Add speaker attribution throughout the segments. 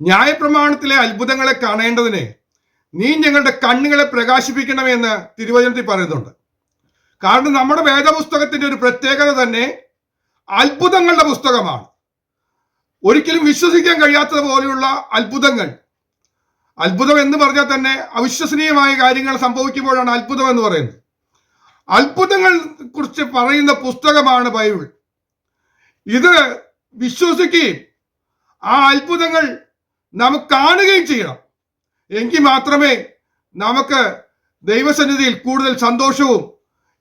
Speaker 1: ന്യായപ്രമാണത്തിലെ അത്ഭുതങ്ങളെ കാണേണ്ടതിന് നീ ഞങ്ങളുടെ കണ്ണുകളെ പ്രകാശിപ്പിക്കണമെന്ന് തിരുവചനത്തിൽ പറയുന്നുണ്ട്. കാരണം നമ്മുടെ വേദപുസ്തകത്തിന്റെ ഒരു പ്രത്യേകത തന്നെ അത്ഭുതങ്ങളുടെ പുസ്തകമാണ്. ഒരിക്കലും വിശ്വസിക്കാൻ കഴിയാത്തത് പോലെയുള്ള അത്ഭുതങ്ങൾ. അത്ഭുതം എന്ന് പറഞ്ഞാൽ തന്നെ അവിശ്വസനീയമായ കാര്യങ്ങൾ സംഭവിക്കുമ്പോഴാണ് അത്ഭുതം എന്ന് പറയുന്നത്. അത്ഭുതങ്ങൾ കുറിച്ച് പറയുന്ന പുസ്തകമാണ് ബൈബിൾ. ഇത് വിശ്വസിക്കുകയും ആ അത്ഭുതങ്ങൾ നമുക്ക് കാണുകയും ചെയ്യണം. എങ്കിൽ മാത്രമേ നമുക്ക് ദൈവസന്നിധിയിൽ കൂടുതൽ സന്തോഷവും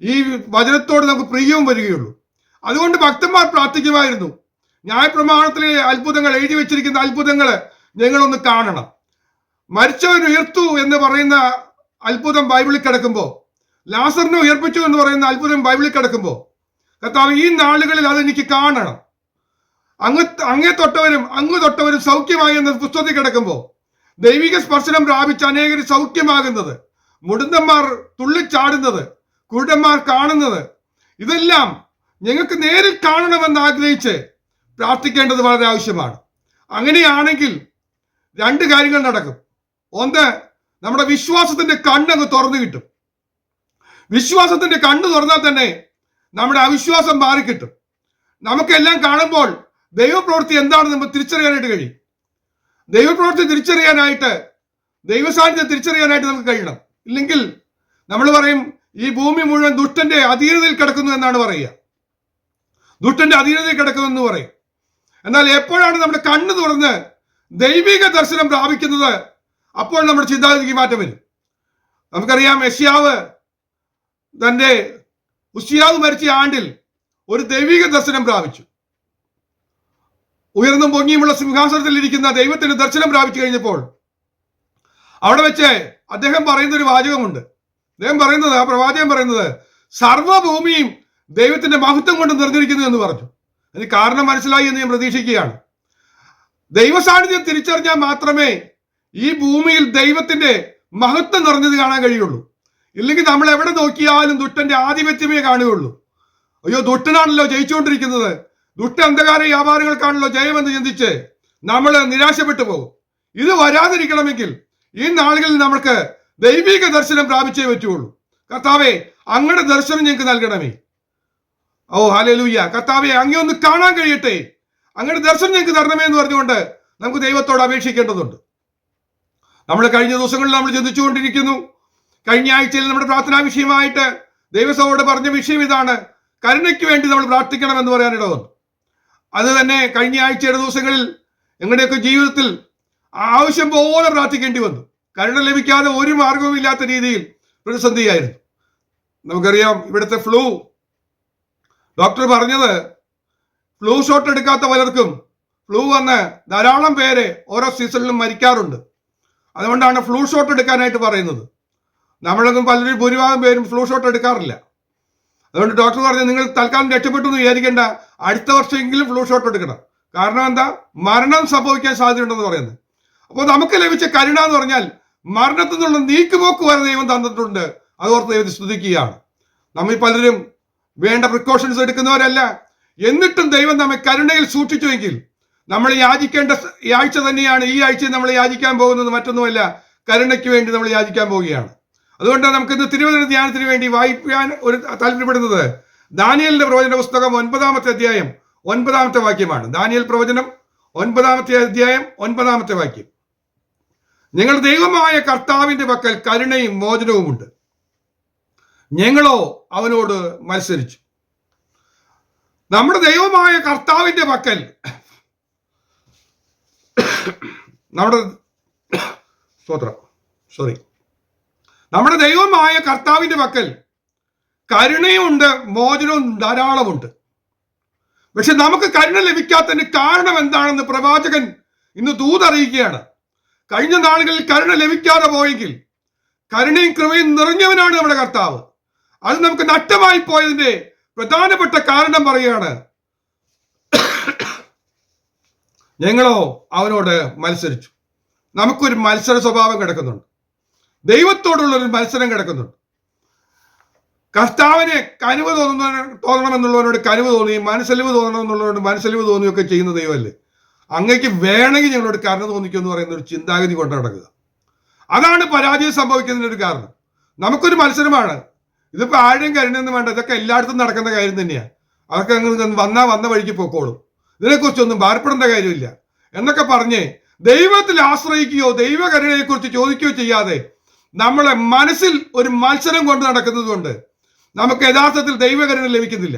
Speaker 1: ഈ വചനത്തോട് നമുക്ക് പ്രിയവും വരികയുള്ളൂ. അതുകൊണ്ട് ഭക്തന്മാർ പ്രാർത്ഥിക്കുമായിരുന്നു, ന്യായപ്രമാണത്തിലെ അത്ഭുതങ്ങൾ, എഴുതി വെച്ചിരിക്കുന്ന അത്ഭുതങ്ങൾ ഞങ്ങളൊന്ന് കാണണം. മരിച്ചവൻ ഉയർത്തു എന്ന് പറയുന്ന അത്ഭുതം ബൈബിളിൽ കിടക്കുമ്പോൾ, ലാസറിനെ ഉയർപ്പിച്ചു എന്ന് പറയുന്ന അത്ഭുതം ബൈബിളിൽ കിടക്കുമ്പോൾ, കർത്താവ് ഈ നാളുകളിൽ അതെനിക്ക് കാണണം. അങ്ങേ തൊട്ടവരും അങ്ങ് തൊട്ടവരും സൗഖ്യമായി എന്ന പുസ്തകത്തിൽ കിടക്കുമ്പോൾ, ദൈവിക സ്പർശനം പ്രാപിച്ച് അനേകർ സൗഖ്യമാകുന്നത്, മുടന്തന്മാർ തുള്ളിച്ചാടുന്നത്, കുരുടന്മാർ കാണുന്നത്, ഇതെല്ലാം ഞങ്ങൾക്ക് നേരിൽ കാണണമെന്ന് ആഗ്രഹിച്ച് പ്രാർത്ഥിക്കേണ്ടത് വളരെ ആവശ്യമാണ്. അങ്ങനെയാണെങ്കിൽ രണ്ട് കാര്യങ്ങൾ നടക്കും. ഒന്ന്, നമ്മുടെ വിശ്വാസത്തിന്റെ കണ്ണങ്ങ് തുറന്നു കിട്ടും. വിശ്വാസത്തിന്റെ കണ്ണ് തുറന്നാൽ തന്നെ നമ്മുടെ അവിശ്വാസം മാറിക്കിട്ടും. നമുക്കെല്ലാം കാണുമ്പോൾ ദൈവപ്രവൃത്തി എന്താണെന്ന് നമുക്ക് തിരിച്ചറിയാനായിട്ട് കഴിയും. ദൈവപ്രവൃത്തി തിരിച്ചറിയാനായിട്ട്, ദൈവസാന്നിധ്യം തിരിച്ചറിയാനായിട്ട് നമുക്ക് കഴിയണം. ഇല്ലെങ്കിൽ നമ്മൾ പറയും ഈ ഭൂമി മുഴുവൻ ദുഷ്ടന്റെ അധീനതയിൽ കിടക്കുന്നു എന്നാണ് പറയുക. ദുഷ്ടന്റെ അധീനതയിൽ കിടക്കുന്നു എന്ന് പറയും. എന്നാൽ എപ്പോഴാണ് നമ്മുടെ കണ്ണ് തുറന്ന് ദൈവിക ദർശനം പ്രാപിക്കുന്നത്, അപ്പോൾ നമ്മുടെ ചിന്താഗതിക്ക് മാറ്റം വരും. നമുക്കറിയാം, ഉസിയാവ് മരിച്ച ആണ്ടിൽ ഒരു ദൈവിക ദർശനം പ്രാപിച്ചു. ഉയർന്നും പൊങ്ങിയുമുള്ള സിംഹാസനത്തിൽ ഇരിക്കുന്ന ദൈവത്തിന്റെ ദർശനം പ്രാപിച്ചു കഴിഞ്ഞപ്പോൾ അവിടെ വെച്ച് അദ്ദേഹം പറയുന്ന ഒരു വാചകമുണ്ട്. ആ പ്രവാചകൻ പറയുന്നത്, സർവ്വഭൂമിയും ദൈവത്തിന്റെ മഹത്വം കൊണ്ട് നിറഞ്ഞിരിക്കുന്നു എന്ന് പറഞ്ഞു. അതിന് കാരണം മനസ്സിലായി എന്ന് ഞാൻ പ്രതീക്ഷിക്കുകയാണ്. ദൈവസാന്നിധ്യം തിരിച്ചറിഞ്ഞാൽ മാത്രമേ ഈ ഭൂമിയിൽ ദൈവത്തിന്റെ മഹത്വം നിറഞ്ഞത് കാണാൻ കഴിയുള്ളൂ. ഇല്ലെങ്കിൽ നമ്മൾ എവിടെ നോക്കിയാലും ദുഷ്ടന്റെ ആധിപത്യമേ കാണുകയുള്ളൂ. അയ്യോ, ദുഷ്ടനാണല്ലോ ജയിച്ചുകൊണ്ടിരിക്കുന്നത്, ദുഷ്ട അന്ധകാര വ്യാപാരികൾക്കാണല്ലോ ജയമെന്ന് ചിന്തിച്ച് നമ്മൾ നിരാശപ്പെട്ടു പോകും. ഇത് വരാതിരിക്കണമെങ്കിൽ ഈ നാളുകളിൽ നമുക്ക് ദൈവിക ദർശനം പ്രാപിച്ചേ പറ്റുള്ളൂ. കർത്താവെ, അങ്ങയുടെ ദർശനം ഞങ്ങൾക്ക് നൽകണമേ. ഓ ഹല്ലേലൂയ. കർത്താവെ, അങ്ങേ ഒന്ന് കാണാൻ കഴിയട്ടെ, അങ്ങയുടെ ദർശനം ഞങ്ങൾക്ക് തരണമേ എന്ന് പറഞ്ഞുകൊണ്ട് നമുക്ക് ദൈവത്തോട് അപേക്ഷിക്കേണ്ടതുണ്ട്. നമ്മൾ കഴിഞ്ഞ ദിവസങ്ങളിൽ നമ്മൾ ചിന്തിച്ചുകൊണ്ടിരിക്കുന്നു. കഴിഞ്ഞ ആഴ്ചയിൽ നമ്മുടെ പ്രാർത്ഥനാ വിഷയമായിട്ട് ദൈവസഭയോട് പറഞ്ഞ വിഷയം ഇതാണ്: കരുണയ്ക്ക് വേണ്ടി നമ്മൾ പ്രാർത്ഥിക്കണം എന്ന് പറയാനിട വന്നു. അത് തന്നെ കഴിഞ്ഞ ആഴ്ചയുടെ ദിവസങ്ങളിൽ ഞങ്ങളുടെയൊക്കെ ജീവിതത്തിൽ ആവശ്യം പോലെ പ്രാർത്ഥിക്കേണ്ടി വന്നു. കരുണ ലഭിക്കാതെ ഒരു മാർഗവും ഇല്ലാത്ത രീതിയിൽ പ്രതിസന്ധിയായിരുന്നു. നമുക്കറിയാം, ഇവിടുത്തെ ഡോക്ടർ പറഞ്ഞത്, ഫ്ലൂ ഷോട്ട് എടുക്കാത്ത പലർക്കും ഫ്ലൂ വന്ന് ധാരാളം പേര് ഓരോ സീസണിലും മരിക്കാറുണ്ട്. അതുകൊണ്ടാണ് ഫ്ലൂ ഷോട്ട് എടുക്കാനായിട്ട് പറയുന്നത്. നമ്മളൊന്നും പലരും ഭൂരിഭാഗം പേരും ഫ്ലൂ ഷോട്ട് എടുക്കാറില്ല. അതുകൊണ്ട് ഡോക്ടർ പറഞ്ഞു, നിങ്ങൾ തൽക്കാലം രക്ഷപ്പെട്ടു എന്ന് വിചാരിക്കേണ്ട, അടുത്ത വർഷമെങ്കിലും ഫ്ലൂ ഷോട്ട് എടുക്കണം. കാരണം എന്താ? മരണം സംഭവിക്കാൻ സാധ്യതയുണ്ടെന്ന് പറയുന്നത്. അപ്പോൾ നമുക്ക് ലഭിച്ച കരുണ എന്ന് പറഞ്ഞാൽ മരണത്തിൽ നിന്നുള്ള നീക്കുപോക്ക് വരെ ദൈവം തന്നിട്ടുണ്ട്. അതോർത്ത് ദൈവത്തെ സ്തുതിക്കുകയാണ്. നമ്മിൽ പലരും വേണ്ട പ്രിക്കോഷൻസ് എടുക്കുന്നവരല്ല. എന്നിട്ടും ദൈവം നമ്മെ കരുണയിൽ സൂക്ഷിച്ചുവെങ്കിൽ നമ്മൾ യാചിക്കേണ്ട ഈ ആഴ്ച തന്നെയാണ്. ഈ ആഴ്ചയിൽ നമ്മൾ യാചിക്കാൻ പോകുന്നത് മറ്റൊന്നുമല്ല, കരുണയ്ക്ക് വേണ്ടി നമ്മൾ യാചിക്കാൻ പോവുകയാണ്. അതുകൊണ്ട് നമുക്ക് ഇന്ന് തിരുവചന ധ്യാനത്തിന് വേണ്ടി വായിക്കാൻ ഒരു താല്പര്യപ്പെടുന്നത് ദാനിയേലിന്റെ പ്രവചന പുസ്തകം 9-ാമത്തെ അധ്യായം 9-ാമത്തെ വാക്യമാണ്. ദാനിയേൽ പ്രവചനം 9-ാമത്തെ അധ്യായം 9-ാമത്തെ വാക്യം. ഞങ്ങൾ ദൈവമായ കർത്താവിന്റെ പക്കൽ കരുണയും മോചനവുമുണ്ട്, ഞങ്ങളോ അവനോട് മത്സരിച്ചു. നമ്മുടെ ദൈവമായ കർത്താവിന്റെ പക്കൽ നമ്മുടെ ദൈവമായ കർത്താവിന്റെ പക്കൽ കരുണയുമുണ്ട്, മോചനവും ധാരാളമുണ്ട്. പക്ഷെ നമുക്ക് കരുണ ലഭിക്കാത്തതിന് കാരണം എന്താണെന്ന് പ്രവാചകൻ ഇന്ന് ദൂതറിയിക്കുകയാണ്. കഴിഞ്ഞ നാളുകളിൽ കരുണ ലഭിക്കാതെ പോയെങ്കിൽ കരുണയും കൃപയും നിറഞ്ഞവനാണ് നമ്മുടെ കർത്താവ്. അത് നമുക്ക് നഷ്ടമായി പോയതിന്റെ പ്രധാനപ്പെട്ട കാരണം പറയുകയാണ്, ഞങ്ങളോ അവനോട് മത്സരിച്ചു. നമുക്കൊരു മത്സര സ്വഭാവം കിടക്കുന്നുണ്ട്. ദൈവത്തോടുള്ളൊരു മത്സരം കിടക്കുന്നുണ്ട്. കർത്താവിന് കനിവ് തോന്നണമെന്നുള്ളവരോട് കനിവ് തോന്നുകയും മനസ്സലിവ് തോന്നണമെന്നുള്ളവരോട് മനസ്സലിവ് തോന്നുകയൊക്കെ ചെയ്യുന്ന ദൈവമല്ലേ. അങ്ങേക്ക് വേണമെങ്കിൽ ഞങ്ങളോട് കരുണ തോന്നിക്കും എന്ന് പറയുന്ന ഒരു ചിന്താഗതി കൊണ്ട് നടക്കുക. അതാണ് പരാജയം സംഭവിക്കുന്നതിന് ഒരു കാരണം. നമുക്കൊരു മത്സരമാണ്. ഇതിപ്പോ ആരെയും കരുണയൊന്നും വേണ്ട, ഇതൊക്കെ എല്ലായിടത്തും നടക്കുന്ന കാര്യം തന്നെയാണ്. അതൊക്കെ അങ്ങ് വന്ന വഴിക്ക് പൊക്കോളും, ഇതിനെക്കുറിച്ചൊന്നും ഭാരപ്പെടേണ്ട കാര്യമില്ല എന്നൊക്കെ പറഞ്ഞ് ദൈവത്തിൽ ആശ്രയിക്കുകയോ ദൈവകരുണയെക്കുറിച്ച് ചോദിക്കുകയോ ചെയ്യാതെ നമ്മളെ മനസ്സിൽ ഒരു മത്സരം കൊണ്ട് നടക്കുന്നത് കൊണ്ട് നമുക്ക് യഥാർത്ഥത്തിൽ ദൈവകരുണ ലഭിക്കുന്നില്ല.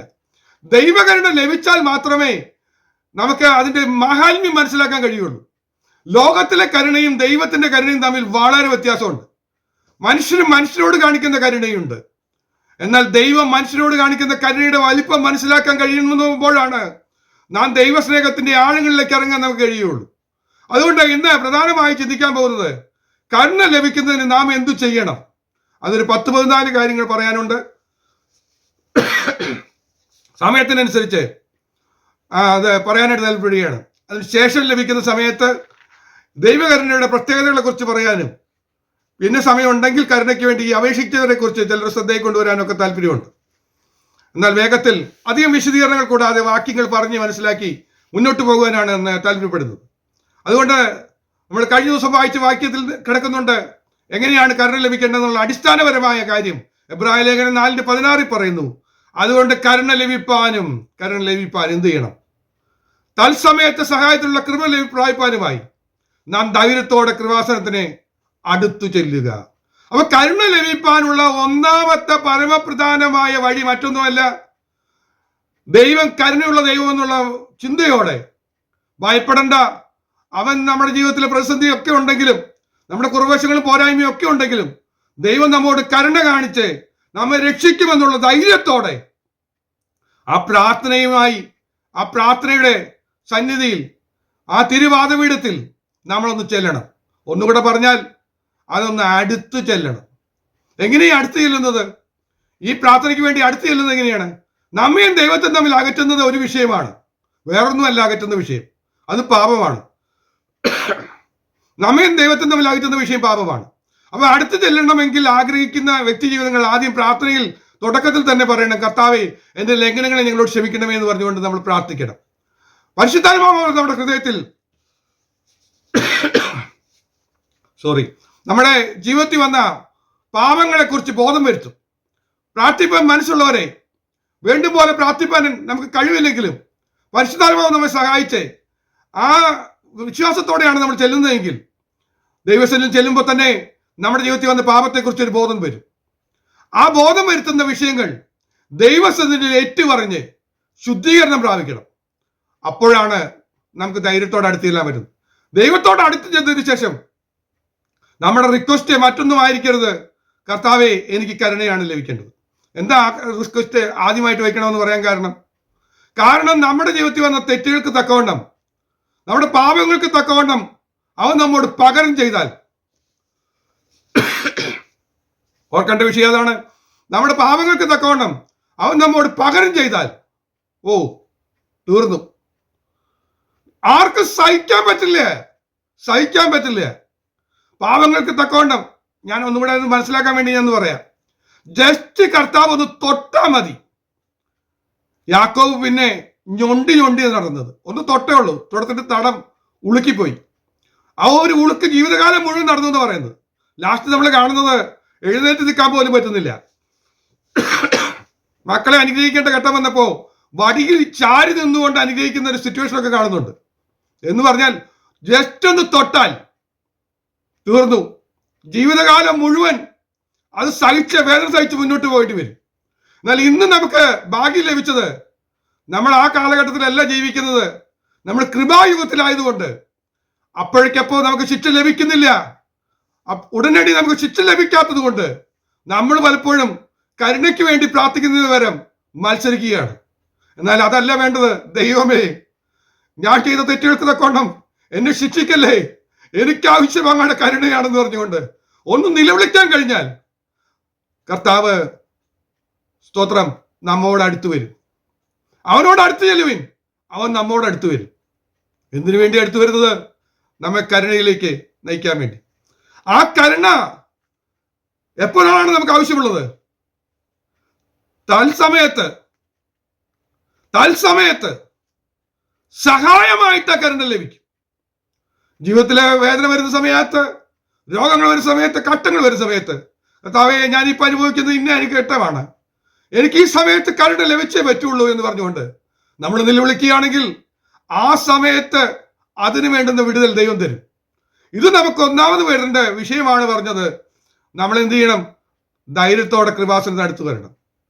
Speaker 1: ദൈവകരുണ ലഭിച്ചാൽ മാത്രമേ നമുക്ക് അതിന്റെ മഹാത്മ്യം മനസ്സിലാക്കാൻ കഴിയുള്ളൂ. ലോകത്തിലെ കരുണയും ദൈവത്തിന്റെ കരുണയും തമ്മിൽ വളരെ വ്യത്യാസമുണ്ട്. മനുഷ്യന് മനുഷ്യരോട് കാണിക്കുന്ന കരുണയുണ്ട്, എന്നാൽ ദൈവം മനുഷ്യരോട് കാണിക്കുന്ന കരുണയുടെ വലിപ്പം മനസ്സിലാക്കാൻ കഴിയുമ്പോഴാണ് നാം ദൈവസ്നേഹത്തിന്റെ ആഴങ്ങളിലേക്ക് ഇറങ്ങാൻ നമുക്ക് കഴിയുള്ളൂ. അതുകൊണ്ട് ഇന്ന് പ്രധാനമായി ചിന്തിക്കാൻ പോകുന്നത് കരുണ ലഭിക്കുന്നതിന് നാം എന്തു ചെയ്യണം. അതൊരു 10-14 കാര്യങ്ങൾ പറയാനുണ്ട്. സമയത്തിനനുസരിച്ച് അത് പറയാനായിട്ട് താല്പര്യമാണ്. അതിനുശേഷം ലഭിക്കുന്ന സമയത്ത് ദൈവകരുണയുടെ പ്രത്യേകതകളെ കുറിച്ച് പറയാനും പിന്നെ സമയം ഉണ്ടെങ്കിൽ കരുണയ്ക്ക് വേണ്ടി അപേക്ഷിച്ചവരെ കുറിച്ച് ചിലർ ശ്രദ്ധയിൽ കൊണ്ടുവരാനൊക്കെ താല്പര്യമുണ്ട്. എന്നാൽ വേഗത്തിൽ അധികം വിശദീകരണങ്ങൾ കൂടാതെ വാക്യങ്ങൾ പറഞ്ഞ് മനസ്സിലാക്കി മുന്നോട്ട് പോകുവാനാണ് എന്ന് താല്പര്യപ്പെടുന്നത്. അതുകൊണ്ട് നമ്മൾ കഴിഞ്ഞ ദിവസം വായിച്ച വാക്യത്തിൽ കിടക്കുന്നുണ്ട് എങ്ങനെയാണ് കരുണ ലഭിക്കേണ്ടതെന്നുള്ള അടിസ്ഥാനപരമായ കാര്യം. എബ്രായ ലേഖനം 4:16 പറയുന്നു, അതുകൊണ്ട് കരുണ ലഭിപ്പാൻ എന്ത് ചെയ്യണം? തത്സമയത്ത് സഹായത്തിലുള്ള കൃപ ലഭിപ്പാനുമായി നാം ധൈര്യത്തോടെ കൃപാസനത്തിന് അടുത്തു ചെല്ലുക. അപ്പൊ കരുണ ലഭിക്കാനുള്ള ഒന്നാമത്തെ പരമപ്രധാനമായ വഴി മറ്റൊന്നുമല്ല, ദൈവം കരുണയുള്ള ദൈവം എന്നുള്ള ചിന്തയോടെ ഭയപ്പെടേണ്ട. അവൻ നമ്മുടെ ജീവിതത്തിലെ പ്രതിസന്ധി ഒക്കെ ഉണ്ടെങ്കിലും നമ്മുടെ കുറവശങ്ങളും പോരായ്മയും ഒക്കെ ഉണ്ടെങ്കിലും ദൈവം നമ്മോട് കരുണ കാണിച്ച് നമ്മെ രക്ഷിക്കുമെന്നുള്ള ധൈര്യത്തോടെ ആ പ്രാർത്ഥനയുമായി ആ പ്രാർത്ഥനയുടെ സന്നിധിയിൽ ആ തിരുവാദപീഠത്തിൽ നമ്മളൊന്ന് ചെല്ലണം. ഒന്നുകൂടെ പറഞ്ഞാൽ അതൊന്ന് അടുത്ത് ചെല്ലണം. എങ്ങനെയാണ് അടുത്ത് ചെല്ലുന്നത്? ഈ പ്രാർത്ഥനയ്ക്ക് വേണ്ടി അടുത്ത് ചെല്ലുന്നത് എങ്ങനെയാണ്? നമ്മയും ദൈവത്തെ തമ്മിൽ അകറ്റുന്നത് ഒരു വിഷയമാണ്, വേറൊന്നുമല്ല അകറ്റുന്ന വിഷയം, അത് പാപമാണ്. നമ്മയും ദൈവത്തെ തമ്മിൽ അകറ്റുന്ന വിഷയം പാപമാണ്. അപ്പൊ അടുത്ത് ചെല്ലണമെങ്കിൽ ആഗ്രഹിക്കുന്ന വ്യക്തി ജീവിതങ്ങൾ ആദ്യം പ്രാർത്ഥനയിൽ തുടക്കത്തിൽ തന്നെ പറയണം, കർത്താവേ എന്റെ ലംഘനങ്ങളെ ഞങ്ങളോട് ക്ഷമിക്കണമേ എന്ന് പറഞ്ഞുകൊണ്ട് നമ്മൾ പ്രാർത്ഥിക്കണം. പരിശുദ്ധാത്മാവ് നമ്മുടെ ഹൃദയത്തിൽ നമ്മുടെ ജീവിതത്തിൽ വന്ന പാപങ്ങളെ കുറിച്ച് ബോധം വരുത്തും. പ്രാർത്ഥിപ്പാൻ മനസ്സുള്ളവരെ വേണ്ടും പോലെ പ്രാർത്ഥിപ്പാൻ നമുക്ക് കഴിവില്ലെങ്കിലും പരിശുദ്ധാത്മാവ് നമ്മെ സഹായിച്ച് ആ വിശ്വാസത്തോടെയാണ് നമ്മൾ ചെല്ലുന്നതെങ്കിൽ ദൈവസന്നിധിയിൽ ചെല്ലുമ്പോൾ തന്നെ നമ്മുടെ ജീവിതത്തിൽ വന്ന പാപത്തെക്കുറിച്ച് ഒരു ബോധം വരും. ആ ബോധം വരുത്തുന്ന വിഷയങ്ങൾ ദൈവസന്നിധിയിൽ ഏറ്റുപറഞ്ഞ് ശുദ്ധീകരണം പ്രാപിക്കണം. അപ്പോഴാണ് നമുക്ക് ധൈര്യത്തോടെ അടുത്ത് ചെല്ലാൻ പറ്റും. ദൈവത്തോട് അടുത്ത് ചെന്നതിന് ശേഷം നമ്മുടെ റിക്വസ്റ്റ് മറ്റൊന്നും ആയിരിക്കരുത്, കർത്താവേ എനിക്ക് കരുണയാണ് ലഭിക്കേണ്ടത്. എന്താ റിക്വസ്റ്റ് ആദ്യമായിട്ട് വയ്ക്കണമെന്ന് പറയാൻ കാരണം നമ്മുടെ ജീവിതത്തിൽ വന്ന തെറ്റുകൾക്ക് തക്കവണ്ണം, നമ്മുടെ പാപങ്ങൾക്ക് തക്കവണ്ണം അവൻ നമ്മോട് പകരം ചെയ്താൽ, ഓർക്കേണ്ട വിഷയം അതാണ്, നമ്മുടെ പാപങ്ങൾക്ക് തക്കവണ്ണം അവൻ നമ്മോട് പകരം ചെയ്താൽ തീർന്നു. ആർക്കും സഹിക്കാൻ പറ്റില്ല. പാപങ്ങൾക്ക് തക്കവണ്ണം ഞാൻ ഒന്നുകൂടെ മനസ്സിലാക്കാൻ വേണ്ടി ഞാൻ പറയാം. ജസ്റ്റ് കർത്താവ് ഒന്ന് തൊട്ടാ മതി. യാക്കോബ് പിന്നെ ഞൊണ്ടി നടന്നത്, ഒന്ന് തൊട്ടേ ഉള്ളൂ, തൊടത്തിട്ട് തടം ഉളുക്കിപ്പോയി. ആ ഒരു ഉളുക്ക് ജീവിതകാലം മുഴുവൻ നടന്നു എന്ന് പറയുന്നത്. ലാസ്റ്റ് നമ്മൾ കാണുന്നത് എഴുന്നേറ്റ് നിൽക്കാൻ പോലും പറ്റുന്നില്ല. മക്കളെ അനുഗ്രഹിക്കേണ്ട ഘട്ടം വന്നപ്പോ വടിയിൽ ചാരി നിന്നുകൊണ്ട് അനുഗ്രഹിക്കുന്ന ഒരു സിറ്റുവേഷൻ ഒക്കെ കാണുന്നുണ്ട്. എന്ന് പറഞ്ഞാൽ ജസ്റ്റ് ഒന്ന് തൊട്ടാൽ തീർന്നു. ജീവിതകാലം മുഴുവൻ അത് വേദന സഹിച്ച് മുന്നോട്ട് പോയിട്ട് വരും. എന്നാൽ ഇന്ന് നമുക്ക് ഭാഗ്യം ലഭിച്ചത്, നമ്മൾ ആ കാലഘട്ടത്തിലല്ല ജീവിക്കുന്നത്, നമ്മൾ കൃപായുഗത്തിലായതുകൊണ്ട് അപ്പോഴേക്കപ്പോ നമുക്ക് ശിക്ഷ ലഭിക്കുന്നില്ല. ഉടനടി നമുക്ക് ശിക്ഷ ലഭിക്കാത്തത് കൊണ്ട് നമ്മൾ പലപ്പോഴും കരുണയ്ക്ക് വേണ്ടി പ്രാർത്ഥിക്കുന്നതിന് പകരം മത്സരിക്കുകയാണ്. എന്നാൽ അതല്ല വേണ്ടത്. ദൈവമേ, ഞാൻ ചെയ്ത തെറ്റുകൾക്ക് തക്കവണ്ണം എന്നെ ശിക്ഷിക്കല്ലേ, എനിക്ക് ആവശ്യം അങ്ങയുടെ കരുണയാണെന്ന് പറഞ്ഞുകൊണ്ട് ഒന്ന് നിലവിളിക്കാൻ കഴിഞ്ഞാൽ കർത്താവ് സ്തോത്രം നമ്മോട് അടുത്ത് വരും. അവനോട് അടുത്ത് ചെല്ലുവിൻ, അവൻ നമ്മോട് അടുത്ത് വരും. എന്തിനു വേണ്ടി അടുത്ത് വരുന്നത്? നമ്മെ കരുണയിലേക്ക് നയിക്കാൻ വേണ്ടി. ആ കരുണ എപ്പോഴാണ് നമുക്ക് ആവശ്യമുള്ളത്? തൽസമയത്ത് സഹായമായിട്ട് ആ കരുണ ലഭിക്കും. ജീവിതത്തിലെ വേദന വരുന്ന സമയത്ത്, രോഗങ്ങൾ വരുന്ന സമയത്ത്, കട്ടങ്ങൾ വരുന്ന സമയത്ത്, കർത്താവേ ഞാനിപ്പോൾ അനുഭവിക്കുന്നത് ഇന്ന എനിക്ക് ഘട്ടമാണ്, എനിക്ക് ഈ സമയത്ത് കരുണ ലഭിച്ചേ പറ്റുള്ളൂ എന്ന് പറഞ്ഞുകൊണ്ട് നമ്മൾ നിലവിളിക്കുകയാണെങ്കിൽ ആ സമയത്ത് അതിനു വേണ്ടുന്ന വിടുതൽ ദൈവം തരും. ഇത് നമുക്ക് ഒന്നാമത് വരേണ്ട വിഷയമാണ് പറഞ്ഞത്. നമ്മൾ എന്ത് ചെയ്യണം? ധൈര്യത്തോടെ കൃപാസനത്തിന് അടുത്ത് വരണം.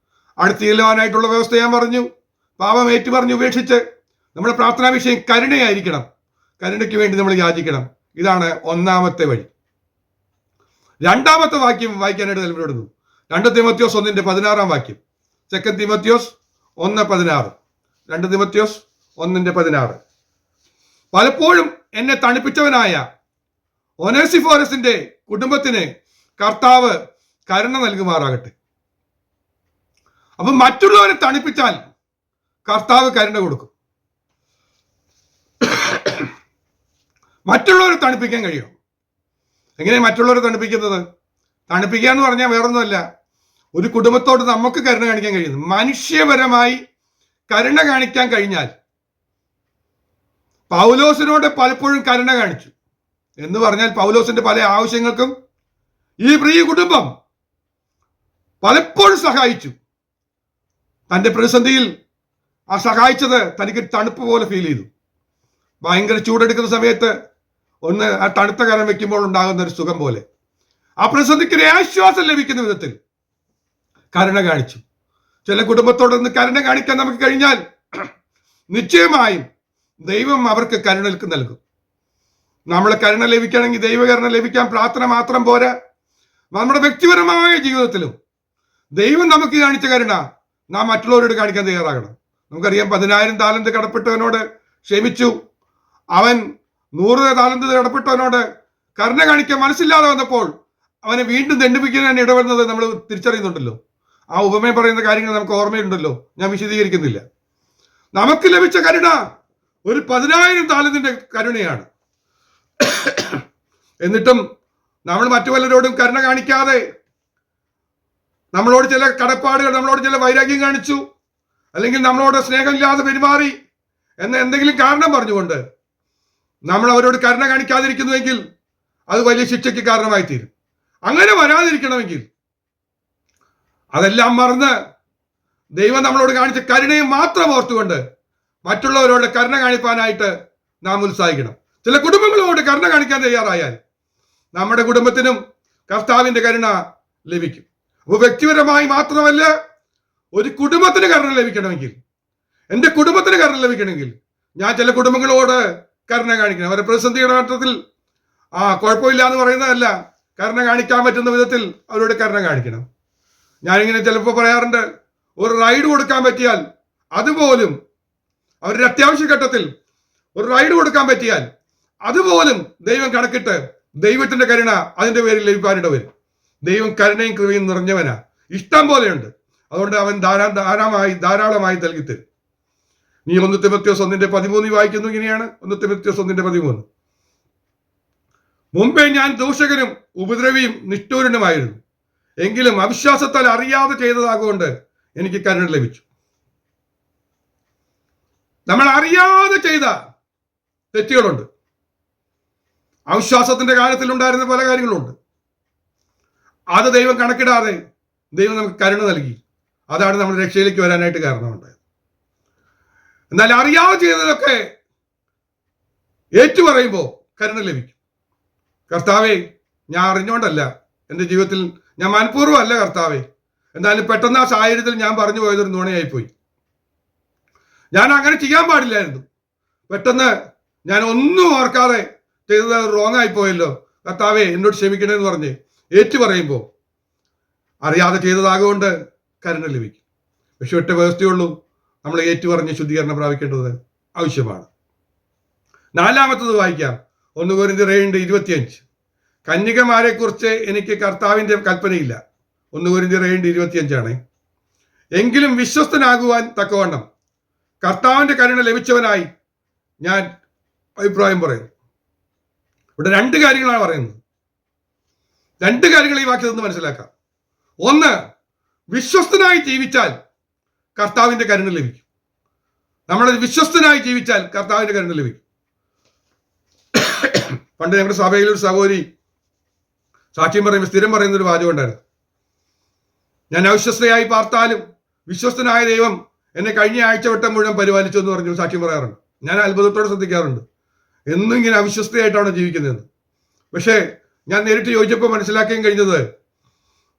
Speaker 1: അടുത്ത് ചെല്ലുവാനായിട്ടുള്ള വ്യവസ്ഥ ഞാൻ പറഞ്ഞു. പാപം ഏറ്റു പറഞ്ഞ് ഉപേക്ഷിച്ച് നമ്മുടെ പ്രാർത്ഥനാ വിഷയം കരുണയായിരിക്കണം. കരുണയ്ക്ക് വേണ്ടി നമ്മൾ യാചിക്കണം. ഇതാണ് ഒന്നാമത്തെ വഴി. രണ്ടാമത്തെ വാക്യം വായിക്കാനായിട്ട് താല്പര്യപ്പെടുന്നു. 2 തിമോത്തിയോസ് 1:16 വാക്യം. 2 തിമോത്തിയോസ് 1:16. 2 തിമോത്തിയോസ് 1:16. പലപ്പോഴും എന്നെ തണുപ്പിച്ചവനായ ഒനേസിഫോരസിന്റെ കുടുംബത്തിന് കർത്താവ് കരുണ നൽകുമാറാകട്ടെ. അപ്പൊ മറ്റുള്ളവരെ തണുപ്പിച്ചാൽ കർത്താവ് കരുണ കൊടുക്കും. മറ്റുള്ളവരെ തണുപ്പിക്കാൻ കഴിയും. എങ്ങനെ മറ്റുള്ളവരെ തണുപ്പിക്കുന്നത്? തണുപ്പിക്കുക എന്ന് പറഞ്ഞാൽ വേറൊന്നുമല്ല, ഒരു കുടുംബത്തോട് നമുക്ക് കരുണ കാണിക്കാൻ കഴിയുന്നു. മനുഷ്യപരമായി കരുണ കാണിക്കാൻ കഴിഞ്ഞാൽ, പൗലോസിനോട് പലപ്പോഴും കരുണ കാണിച്ചു എന്ന് പറഞ്ഞാൽ പൗലോസിന്റെ പല ആവശ്യങ്ങൾക്കും ഈ പ്രിയ കുടുംബം പലപ്പോഴും സഹായിച്ചു. തന്റെ പ്രതിസന്ധിയിൽ ആ സഹായിച്ചത് തനിക്ക് തണുപ്പ് പോലെ ഫീൽ ചെയ്തു. ഭയങ്കര ചൂടെടുക്കുന്ന സമയത്ത് ഒന്ന് ആ തണുത്ത കരം വെക്കുമ്പോൾ ഉണ്ടാകുന്ന ഒരു സുഖം പോലെ ആ പ്രതിസന്ധിക്ക് ഒരു ആശ്വാസം ലഭിക്കുന്ന വിധത്തിൽ കരുണ കാണിച്ചു. ചില കുടുംബത്തോടൊന്ന് കരുണ കാണിക്കാൻ നമുക്ക് കഴിഞ്ഞാൽ നിശ്ചയമായും ദൈവം അവർക്ക് കരുണ നൽകും. നമ്മൾ കരുണ ലഭിക്കണമെങ്കിൽ, ദൈവകരുണ ലഭിക്കാൻ പ്രാർത്ഥന മാത്രം പോരാ, നമ്മുടെ വ്യക്തിപരമായ ജീവിതത്തിലും ദൈവം നമുക്ക് കാണിച്ച കരുണ നാം മറ്റുള്ളവരോട് കാണിക്കാൻ തയ്യാറാകണം. നമുക്കറിയാം, 10,000 താലന്ത് കടപ്പെട്ടവനോട് ക്ഷമിച്ചു. അവൻ 100 താലന്ത് കടപ്പെട്ടവനോട് കരുണ കാണിക്കാൻ മനസ്സില്ലാതെ വന്നപ്പോൾ അവനെ വീണ്ടും ദണ്ഡിപ്പിക്കാൻ ഇടവരുന്നത് നമ്മൾ തിരിച്ചറിയുന്നുണ്ടല്ലോ. ആ ഉപമയെ പറയുന്ന കാര്യങ്ങൾ നമുക്ക് ഓർമ്മയുണ്ടല്ലോ, ഞാൻ വിശദീകരിക്കുന്നില്ല. നമുക്ക് ലഭിച്ച കരുണ ഒരു 10,000 താലന്തിന്റെ കരുണയാണ്. എന്നിട്ടും നമ്മൾ മറ്റു പലരോടും കരുണ കാണിക്കാതെ നമ്മളോട് ചില കടപ്പാടുകൾ, നമ്മളോട് ചില വൈരാഗ്യം കാണിച്ചു, അല്ലെങ്കിൽ നമ്മളോട് സ്നേഹമില്ലാതെ പെരുമാറി എന്ന എന്തെങ്കിലും കാരണം പറഞ്ഞുകൊണ്ട് നമ്മൾ അവരോട് കരുണ കാണിക്കാതിരിക്കുന്നുവെങ്കിൽ അത് വലിയ ശിക്ഷയ്ക്ക് കാരണമായി തീരും. അങ്ങനെ വരാതിരിക്കണമെങ്കിൽ അതെല്ലാം മറന്ന് ദൈവം നമ്മളോട് കാണിച്ച കരുണയെ മാത്രം ഓർത്തുകൊണ്ട് മറ്റുള്ളവരോട് കരുണ കാണിപ്പാനായിട്ട് നാം ഉത്സാഹിക്കണം. ചില കുടുംബങ്ങളോട് കരുണ കാണിക്കാൻ തയ്യാറായാൽ നമ്മുടെ കുടുംബത്തിനും കർത്താവിന്റെ കരുണ ലഭിക്കും. അപ്പോൾ വ്യക്തിപരമായി മാത്രമല്ല, ഒരു കുടുംബത്തിന് കരുണ ലഭിക്കണമെങ്കിൽ, എൻ്റെ കുടുംബത്തിന് കരുണ ലഭിക്കണമെങ്കിൽ ഞാൻ ചില കുടുംബങ്ങളോട് കരുണ കാണിക്കണം. അവരുടെ പ്രതിസന്ധിയുടെ ഘട്ടത്തിൽ കുഴപ്പമില്ല എന്ന് പറയുന്നതല്ല, കരുണ കാണിക്കാൻ പറ്റുന്ന വിധത്തിൽ അവരോട് കരുണ കാണിക്കണം. ഞാനിങ്ങനെ ചിലപ്പോൾ പറയാറുണ്ട്, ഒരു റൈഡ് കൊടുക്കാൻ പറ്റിയാൽ അതുപോലും, അവരുടെ അത്യാവശ്യ ഘട്ടത്തിൽ ഒരു റൈഡ് കൊടുക്കാൻ പറ്റിയാൽ അതുപോലും ദൈവം കണക്കിട്ട് ദൈവത്തിന്റെ കരുണ അതിന്റെ പേരിൽ ലഭിക്കാനിട വരും. ദൈവം കരുണയും കൃപയും നിറഞ്ഞവനാ, ഇഷ്ടം പോലെയുണ്ട്. അതുകൊണ്ട് അവൻ ധാരാളമായി നൽകിത്തരും. നീ 1 തിമോത്തിയോസ് 1:13 വായിക്കുന്നു. ഇങ്ങനെയാണ് 1 തിമോത്തിയോസ് 1:13. മുമ്പേ ഞാൻ ദൂഷകനും ഉപദ്രവിയും നിഷ്ഠൂരനുമായിരുന്നു, എങ്കിലും അവിശ്വാസത്താൽ അറിയാതെ ചെയ്തതാകൊണ്ട് എനിക്ക് കരുണ ലഭിച്ചു. നമ്മൾ അറിയാതെ ചെയ്ത തെറ്റുകളുണ്ട്. അവിശ്വാസത്തിന്റെ കാലത്തിൽ ഉണ്ടായിരുന്ന പല കാര്യങ്ങളുണ്ട്. അത് ദൈവം കണക്കിടാതെ ദൈവം നമുക്ക് കരുണ നൽകി. അതാണ് നമ്മൾ രക്ഷയിലേക്ക് വരാനായിട്ട് കാരണമുണ്ടായത്. എന്നാൽ അറിയാതെ ചെയ്തതൊക്കെ ഏറ്റുപറയുമ്പോൾ കരുണ ലഭിക്കും. കർത്താവേ, ഞാൻ അറിഞ്ഞോണ്ടല്ല, എൻ്റെ ജീവിതത്തിൽ ഞാൻ മനഃപൂർവ്വം അല്ല കർത്താവേ, എന്നാലും പെട്ടെന്ന് ആ സാഹചര്യത്തിൽ ഞാൻ പറഞ്ഞു പോയതൊരു നുണയായിപ്പോയി. ഞാൻ അങ്ങനെ ചെയ്യാൻ പാടില്ലായിരുന്നു. പെട്ടെന്ന് ഞാൻ ഒന്നും ഓർക്കാതെ ചെയ്തത് റോങ് ആയിപ്പോയല്ലോ, കർത്താവേ എന്നോട് ക്ഷമിക്കണമെന്ന് പറഞ്ഞ് ഏറ്റു പറയുമ്പോൾ അറിയാതെ ചെയ്തതാകൊണ്ട് കരുണ ലഭിക്കും. പക്ഷെ ഒറ്റ വ്യവസ്ഥയുള്ളൂ, നമ്മൾ ഏറ്റു പറഞ്ഞ് ശുദ്ധീകരണം പ്രാപിക്കേണ്ടത് ആവശ്യമാണ്. 4-ാമത്തത് വായിക്കാം. 1 കൊരിന്ത്യർ 7:25. കന്യകമാരെ കുറിച്ച് എനിക്ക് കർത്താവിന്റെ കൽപ്പനയില്ല. 1 കൊരിന്ത്യർ 7:25 എങ്കിലും വിശ്വസ്തനാകുവാൻ തക്കവണ്ണം കർത്താവിന്റെ കരുണ ലഭിച്ചവനായി ഞാൻ അഭിപ്രായം പറയുന്നു. ഇവിടെ 2 കാര്യങ്ങളാണ് പറയുന്നത്. 2 കാര്യങ്ങൾ ഈ വാക്യത്തിൽ നിന്ന് മനസ്സിലാക്കാം. 1, വിശ്വസ്തനായി ജീവിച്ചാൽ കർത്താവിന്റെ കരുണ ലഭിക്കും. നമ്മൾ വിശ്വസ്തനായി ജീവിച്ചാൽ കർത്താവിന്റെ കരുണ ലഭിക്കും. പണ്ട് ഞങ്ങളുടെ സഭയിൽ ഒരു സഹോദരി സാക്ഷ്യം പറയുമ്പോൾ സ്ഥിരം പറയുന്ന ഒരു വാചകം ഉണ്ടായിരുന്നു. ഞാൻ അവിശ്വസ്തയായി പാർത്താലും വിശ്വസ്തനായ ദൈവം എന്നെ കഴിഞ്ഞ ആഴ്ച വട്ടം മുഴുവൻ പരിപാലിച്ചു എന്ന് പറഞ്ഞു സാക്ഷ്യം പറയാറുണ്ട്. ഞാൻ അത്ഭുതത്തോടെ ശ്രദ്ധിക്കാറുണ്ട്. എന്നും ഇങ്ങനെ അവിശ്വസ്തയായിട്ടാണ് ജീവിക്കുന്നത്. പക്ഷേ ഞാൻ നേരിട്ട് ചോദിച്ചപ്പോൾ മനസ്സിലാക്കാൻ കഴിഞ്ഞത്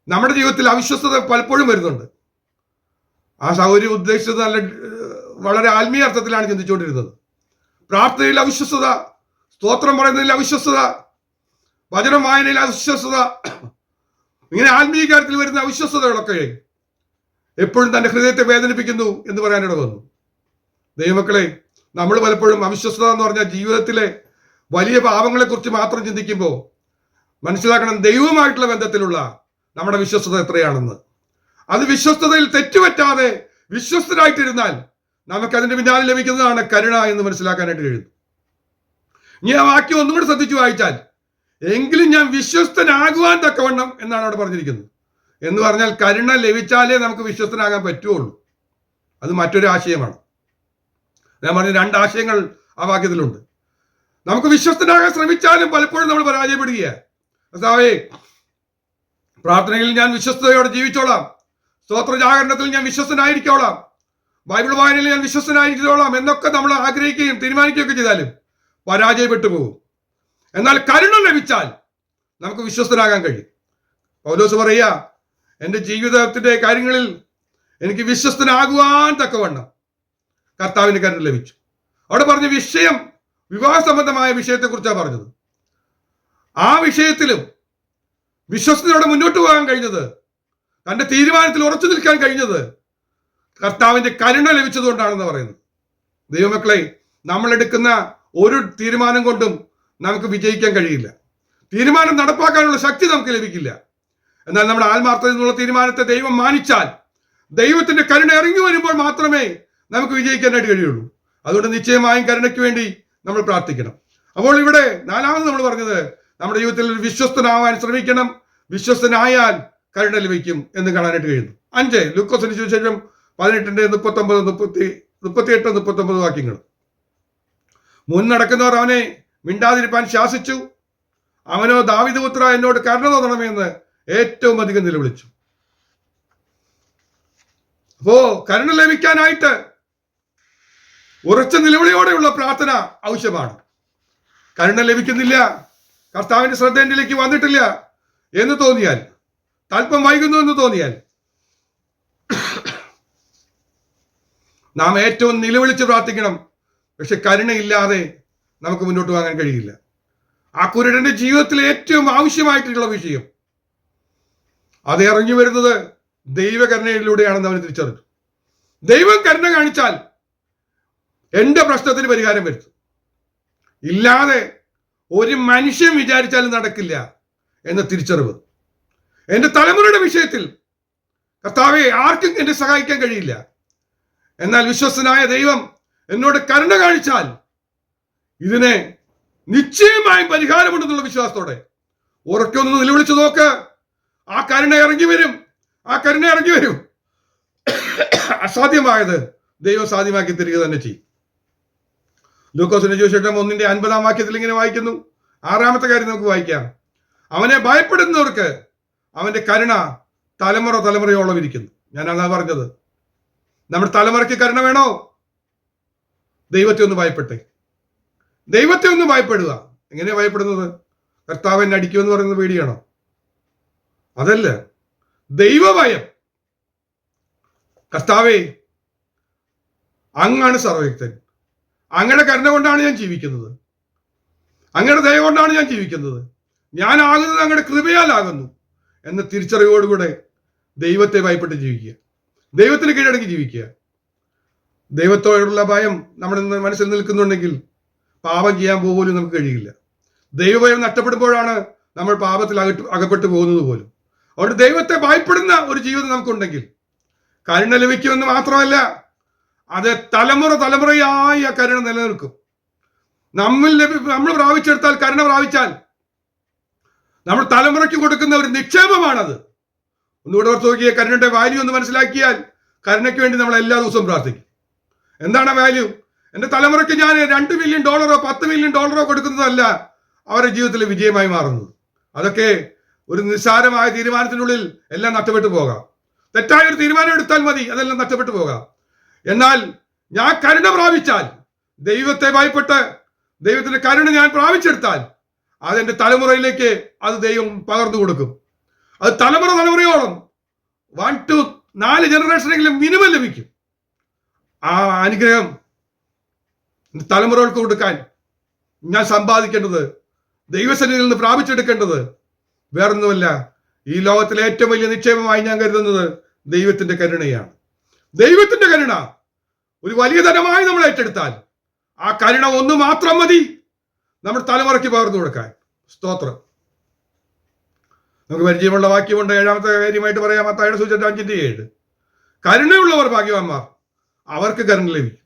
Speaker 1: നമ്മുടെ ജീവിതത്തിൽ അവിശ്വസ്തത പലപ്പോഴും വരുന്നുണ്ട്. ആ സൗകര്യം ഉദ്ദേശിച്ചത് വളരെ ആത്മീയ അർത്ഥത്തിലാണ് ചിന്തിച്ചുകൊണ്ടിരുന്നത്. പ്രാർത്ഥനയിൽ അവിശ്വസ്തത, സ്തോത്രം പറയുന്നതിൽ അവിശ്വസ്തത, വചനം വായനയിൽ അവിശ്വസ്തത, ഇങ്ങനെ ആത്മീയ കാര്യത്തിൽ വരുന്ന അവിശ്വസ്തതകളൊക്കെ എപ്പോഴും തന്റെ ഹൃദയത്തെ വേദനിപ്പിക്കുന്നു എന്ന് പറയാനിട വന്നു. ദൈവമക്കളെ, നമ്മൾ പലപ്പോഴും അവിശ്വസ്തത എന്ന് പറഞ്ഞാൽ ജീവിതത്തിലെ വലിയ പാപങ്ങളെ കുറിച്ച് മാത്രം ചിന്തിക്കുമ്പോൾ മനസ്സിലാക്കണം ദൈവവുമായിട്ടുള്ള ബന്ധത്തിലുള്ള നമ്മുടെ വിശ്വസ്തത എത്രയാണെന്ന്. അത് വിശ്വസ്തതയിൽ തെറ്റുപറ്റാതെ വിശ്വസ്തരായിട്ടിരുന്നാൽ നമുക്ക് അതിന്റെ പിന്നാലെ ലഭിക്കുന്നതാണ് കരുണ എന്ന് മനസ്സിലാക്കാനായിട്ട് കഴിയുന്നു. ഇനി ആ വാക്യം ഒന്നും കൂടി ശ്രദ്ധിച്ചു വായിച്ചാൽ, എങ്കിലും ഞാൻ വിശ്വസ്തനാകുവാൻ തക്കവണ്ണം എന്നാണ് അവിടെ പറഞ്ഞിരിക്കുന്നത്. എന്ന് പറഞ്ഞാൽ കരുണ ലഭിച്ചാലേ നമുക്ക് വിശ്വസ്തനാകാൻ പറ്റുള്ളൂ. അത് മറ്റൊരു ആശയമാണ്. ഞാൻ പറഞ്ഞ രണ്ട് ആശയങ്ങൾ ആ വാക്യത്തിലുണ്ട്. നമുക്ക് വിശ്വസ്തനാകാൻ ശ്രമിച്ചാലും പലപ്പോഴും നമ്മൾ പരാജയപ്പെടുകയാണ്. കർത്താവേ, പ്രാർത്ഥനയിൽ ഞാൻ വിശ്വസ്തയോടെ ജീവിച്ചോളാം, സ്തോത്ര ജാഗരണത്തിൽ ഞാൻ വിശ്വസ്തനായിരിക്കോളാം, ബൈബിൾ വായനയിൽ ഞാൻ വിശ്വസ്തനായിരിക്കോളാം എന്നൊക്കെ നമ്മൾ ആഗ്രഹിക്കുകയും തീരുമാനിക്കുകയൊക്കെ ചെയ്താലും പരാജയപ്പെട്ടു പോകും. എന്നാൽ കരുണ ലഭിച്ചാൽ നമുക്ക് വിശ്വസ്തനാകാൻ കഴിയും. പൗലോസ് പറയുക, എൻ്റെ ജീവിതത്തിന്റെ കാര്യങ്ങളിൽ എനിക്ക് വിശ്വസ്തനാകുവാൻ തക്കവണ്ണം കർത്താവിന് കരുണ ലഭിച്ചു. അവിടെ പറഞ്ഞ വിഷയം വിവാഹ സംബന്ധമായ വിഷയത്തെക്കുറിച്ചാണ് പറഞ്ഞത്. ആ വിഷയത്തിലും വിശ്വസ്തയോടെ മുന്നോട്ട് പോകാൻ കഴിഞ്ഞത്, തന്റെ തീരുമാനത്തിൽ ഉറച്ചു നിൽക്കാൻ കഴിഞ്ഞത് കർത്താവിന്റെ കരുണ ലഭിച്ചതുകൊണ്ടാണെന്ന് പറയുന്നത്. ദൈവമക്കളെ, നമ്മൾ എടുക്കുന്ന ഒരു തീരുമാനം കൊണ്ടും നമുക്ക് വിജയിക്കാൻ കഴിയില്ല. തീരുമാനം നടപ്പാക്കാനുള്ള ശക്തി നമുക്ക് ലഭിക്കില്ല. എന്നാൽ നമ്മുടെ ആത്മാർത്ഥതയിൽ നിന്നുള്ള തീരുമാനത്തെ ദൈവം മാനിച്ചാൽ, ദൈവത്തിന്റെ കരുണ ഇറങ്ങി വരുമ്പോൾ മാത്രമേ നമുക്ക് വിജയിക്കാനായിട്ട് കഴിയുള്ളൂ. അതുകൊണ്ട് നിശ്ചയമായും കരുണയ്ക്ക് വേണ്ടി നമ്മൾ പ്രാർത്ഥിക്കണം. അപ്പോൾ ഇവിടെ നാലാമത് നമ്മൾ പറഞ്ഞത്, നമ്മുടെ ജീവിതത്തിൽ വിശ്വസ്തനാവാൻ ശ്രമിക്കണം. വിശ്വസ്തനായാൽ കരുണ ലഭിക്കും എന്ന് കാണാനായിട്ട് കഴിയുന്നു. 5 ലൂക്കോസിന് സുവിശേഷം 18:39 വാക്യങ്ങൾ. മുൻ നടക്കുന്നവർ അവനെ മിണ്ടാതിരിപ്പാൻ ശാസിച്ചു. അവനോ, ദാവീദ് പുത്രാ, എന്നോട് കരുണ തോന്നണമെന്ന് ഏറ്റവും അധികം നിലവിളിച്ചു. അപ്പോ കരുണ ലഭിക്കാനായിട്ട് ഉറച്ച നിലവിളിയോടെയുള്ള പ്രാർത്ഥന ആവശ്യമാണ്. കരുണ ലഭിക്കുന്നില്ല, കർത്താവിന്റെ ശ്രദ്ധ എന്നിലേക്ക് വന്നിട്ടില്ല എന്ന് തോന്നിയാൽ, അല്പം വൈകുന്നു എന്ന് തോന്നിയാൽ, നാം ഏറ്റവും നിലവിളിച്ച് പ്രാർത്ഥിക്കണം. പക്ഷെ കരുണയില്ലാതെ നമുക്ക് മുന്നോട്ട് പോകാൻ കഴിയില്ല. ആ കുരുടന്റെ ജീവിതത്തിൽ ഏറ്റവും ആവശ്യമായിട്ടുള്ള വിഷയം അത് ഇറങ്ങി വരുന്നത് ദൈവകരുണയിലൂടെയാണെന്ന് അവന് തിരിച്ചറിഞ്ഞു. ദൈവം കരുണ കാണിച്ചാൽ എന്റെ പ്രശ്നത്തിന് പരിഹാരം വരുത്തും. ഇല്ലാതെ ഒരു മനുഷ്യൻ വിചാരിച്ചാലും നടക്കില്ല എന്ന തിരിച്ചറിവ്. എന്റെ തലമുറയുടെ വിഷയത്തിൽ കർത്താവെ ആർക്കും എന്നെ സഹായിക്കാൻ കഴിയില്ല. എന്നാൽ വിശ്വസ്തനായ ദൈവം എന്നോട് കരുണ കാണിച്ചാൽ ഇതിനെ നിശ്ചയമായും പരിഹാരമുണ്ടെന്നുള്ള വിശ്വാസത്തോടെ ഉറക്കെ ഒന്ന് നിലവിളിച്ചു നോക്ക്. ആ കരുണ ഇറങ്ങി വരും. ആ കരുണ ഇറങ്ങി വരും. അസാധ്യമായത് ദൈവം സാധ്യമാക്കി തരിക തന്നെ ചെയ്യും. ലൂക്കോസിന്റെ സുവിശേഷം 1:50 വാക്യത്തിൽ ഇങ്ങനെ വായിക്കുന്നു. 6ാമത്തെ കാര്യം നമുക്ക് വായിക്കാം. അവനെ ഭയപ്പെടുന്നവർക്ക് അവന്റെ കരുണ തലമുറയോളം ഇരിക്കുന്നു. ഞാൻ അതാ പറഞ്ഞത്. നമ്മുടെ തലമുറയ്ക്ക് കരുണ വേണോ? ദൈവത്തെ ഒന്ന് ഭയപ്പെട്ടെ. ദൈവത്തെ ഒന്ന് ഭയപ്പെടുക. എങ്ങനെയാ ഭയപ്പെടുന്നത്? കർത്താവ് എന്നെ അടിക്കുമെന്ന് പറയുന്നത് പേടിയാണോ? അതല്ല, ദൈവഭയം. കർത്താവേ, അങ്ങാണ് സർവ്വശക്തൻ, അങ്ങയുടെ കരുണ കൊണ്ടാണ് ഞാൻ ജീവിക്കുന്നത്, അങ്ങയുടെ ദയ കൊണ്ടാണ് ഞാൻ ജീവിക്കുന്നത്, ഞാനാകുന്നത് അങ്ങയുടെ കൃപയാലാകുന്നു എന്ന തിരിച്ചറിവോടുകൂടെ ദൈവത്തെ ഭയപ്പെട്ട് ജീവിക്കുക, ദൈവത്തിന് കീഴടങ്ങി ജീവിക്കുക. ദൈവത്തോടുള്ള ഭയം നമ്മുടെ മനസ്സിൽ നിൽക്കുന്നുണ്ടെങ്കിൽ പാപം ചെയ്യാൻ പോലും നമുക്ക് കഴിയില്ല. ദൈവഭയം നഷ്ടപ്പെടുമ്പോഴാണ് നമ്മൾ പാപത്തിൽ അകപ്പെട്ടു പോകുന്നത് പോലും. അതുകൊണ്ട് ദൈവത്തെ ഭയപ്പെടുന്ന ഒരു ജീവിതം നമുക്കുണ്ടെങ്കിൽ കരുണ ലഭിക്കുമെന്ന് മാത്രമല്ല, അത് തലമുറയായി ആ കരുണ നിലനിൽക്കും. നമ്മൾ പ്രാപിച്ചെടുത്താൽ, കരുണ പ്രാപിച്ചാൽ നമ്മൾ തലമുറയ്ക്ക് കൊടുക്കുന്ന ഒരു നിക്ഷേപമാണത്. ഒന്നുകൂടെ ഓർത്ത് നോക്കിയ കരുണയുടെ വാല്യൂ ഒന്ന് മനസ്സിലാക്കിയാൽ കരുണയ്ക്ക് വേണ്ടി നമ്മൾ എല്ലാ ദിവസവും പ്രാർത്ഥിക്കും. എന്താണ് വാല്യൂ? എന്റെ തലമുറയ്ക്ക് ഞാൻ $2 മില്യൺ $10 മില്യൺ കൊടുക്കുന്നതല്ല അവരുടെ ജീവിതത്തിലെ വിജയമായി മാറുന്നത്. അതൊക്കെ ഒരു നിസ്സാരമായ തീരുമാനത്തിനുള്ളിൽ എല്ലാം നഷ്ടപ്പെട്ടു പോകാം. തെറ്റായ ഒരു തീരുമാനം എടുത്താൽ മതി, അതെല്ലാം നഷ്ടപ്പെട്ടു പോകാം. എന്നാൽ ഞാൻ കരുണ പ്രാപിച്ചാൽ, ദൈവത്തെ ഭയപ്പെട്ട് ദൈവത്തിന്റെ കരുണ ഞാൻ പ്രാപിച്ചെടുത്താൽ, അതെന്റെ തലമുറയിലേക്ക് അത് ദൈവം പകർന്നു കൊടുക്കും. അത് തലമുറയോളം 1 to 4 ജനറേഷനെങ്കിലും മിനിമം ലഭിക്കും. ആ അനുഗ്രഹം തലമുറകൾക്ക് കൊടുക്കാൻ ഞാൻ സമ്പാദിക്കേണ്ടത്, ദൈവസന്നിധിയിൽ നിന്ന് പ്രാപിച്ചെടുക്കേണ്ടത് വേറൊന്നുമല്ല. ഈ ലോകത്തിലെ ഏറ്റവും വലിയ നിക്ഷേപമായി ഞാൻ കരുതുന്നത് ദൈവത്തിന്റെ കരുണയാണ്. ദൈവത്തിന്റെ കരുണ ഒരു വലിയ ധനമായി നമ്മൾ ഏറ്റെടുത്താൽ, ആ കരുണ ഒന്ന് മാത്രം മതി നമ്മുടെ തലമുറയ്ക്ക് പകർന്നു കൊടുക്കാൻ. സ്തോത്രം. നമുക്ക് പരിചയമുള്ള വാക്യമുണ്ട്. 7-ാമത്തെ കാര്യമായിട്ട് പറയാം, മത്തായിയുടെ സുവിശേഷം 5:7. കരുണയുള്ളവർ ഭാഗ്യവാന്മാർ, അവർക്ക് കരുണ ലഭിക്കും.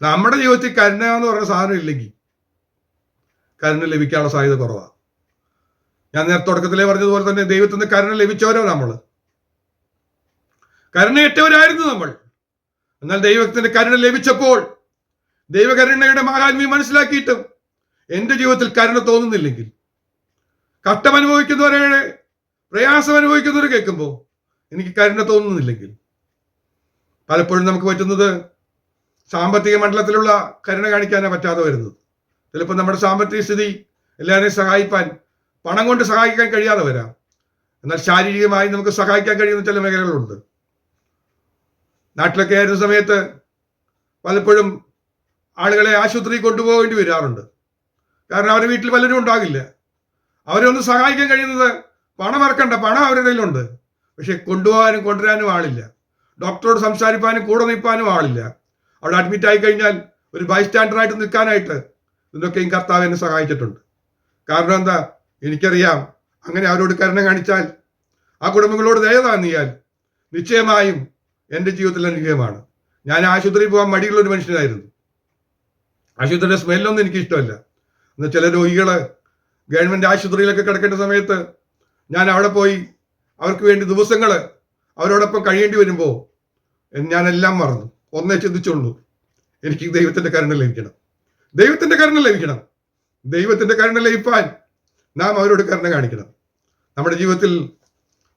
Speaker 1: നമ്മുടെ ജീവിതത്തിൽ കരുണ എന്ന് പറയുന്ന സാധനം ഇല്ലെങ്കിൽ കരുണ ലഭിക്കാനുള്ള സാധ്യത കുറവാണ്. ഞാൻ നേരത്തെ തുടക്കത്തിലേ പറഞ്ഞതുപോലെ തന്നെ ദൈവത്തിന് കരുണ ലഭിച്ചവരോ നമ്മൾ, കരുണയേറ്റവരായിരുന്നു നമ്മൾ. എന്നാൽ ദൈവത്തിന്റെ കരുണ ലഭിച്ചപ്പോൾ, ദൈവകരുണയുടെ മഹാത്മ്യം മനസ്സിലാക്കിയിട്ടും എന്റെ ജീവിതത്തിൽ കരുണ തോന്നുന്നില്ലെങ്കിൽ, കഷ്ടമനുഭവിക്കുന്നവരെ, പ്രയാസം അനുഭവിക്കുന്നവരെ കേൾക്കുമ്പോൾ എനിക്ക് കരുണ തോന്നുന്നില്ലെങ്കിൽ, പലപ്പോഴും നമുക്ക് പറ്റുന്നത് സാമ്പത്തിക മണ്ഡലത്തിലുള്ള കരുണ കാണിക്കാനേ പറ്റാതെ വരുന്നത്. ചിലപ്പോൾ നമ്മുടെ സാമ്പത്തിക സ്ഥിതി എല്ലാവരെയും സഹായിക്കാൻ, പണം കൊണ്ട് സഹായിക്കാൻ കഴിയാതെ വരാം. എന്നാൽ ശാരീരികമായി നമുക്ക് സഹായിക്കാൻ കഴിയുന്ന ചില മേഖലകളുണ്ട്. നാട്ടിലൊക്കെ ആയിരുന്ന സമയത്ത് പലപ്പോഴും ആളുകളെ ആശുപത്രിയിൽ കൊണ്ടുപോകേണ്ടി വരാറുണ്ട്. കാരണം അവരുടെ വീട്ടിൽ പലരും ഉണ്ടാകില്ല. അവരെ ഒന്ന് സഹായിക്കാൻ കഴിയുന്നത് പണം ഇറക്കണ്ട, പണം അവരുടെ കയ്യിലുണ്ട്, പക്ഷെ കൊണ്ടുപോകാനും കൊണ്ടുവരാനും ആളില്ല. ഡോക്ടറോട് സംസാരിക്കാനും കൂടെ നിൽക്കാനും ആളില്ല. അവിടെ അഡ്മിറ്റ് ആയി കഴിഞ്ഞാൽ ഒരു ബൈസ്റ്റാൻഡറായിട്ട് നിൽക്കാനായിട്ട് ഇതൊക്കെയും കർത്താവ് എന്നെ സഹായിച്ചിട്ടുണ്ട്. കാരണം എന്താ, എനിക്കറിയാം അങ്ങനെ അവരോട് കരുണ കാണിച്ചാൽ, ആ കുടുംബങ്ങളോട് ദയ തോന്നിയാൽ നിശ്ചയമായും എൻ്റെ ജീവിതത്തിൽ അനുഗ്രഹമാണ്. ഞാൻ ആശുപത്രിയിൽ പോകാൻ മടിയുള്ള ഒരു മനുഷ്യനായിരുന്നു. ആശുപത്രിയുടെ സ്മെല്ലൊന്നും എനിക്ക് ഇഷ്ടമല്ല. എന്നാൽ ചില രോഗികള് ഗവൺമെന്റ് ആശുപത്രിയിലൊക്കെ കിടക്കേണ്ട സമയത്ത് ഞാൻ അവിടെ പോയി അവർക്ക് വേണ്ടി ദിവസങ്ങൾ അവരോടൊപ്പം കഴിയേണ്ടി വരുമ്പോൾ ഞാനെല്ലാം മറന്നു. ഒന്നേ ചിന്തിച്ചുള്ളൂ, എനിക്ക് ദൈവത്തിന്റെ കരുണ ലഭിക്കണം, ദൈവത്തിന്റെ കരുണ ലഭിക്കണം. ദൈവത്തിന്റെ കരുണ ലഭിക്കാൻ നാം അവരോട് കരുണ കാണിക്കണം. നമ്മുടെ ജീവിതത്തിൽ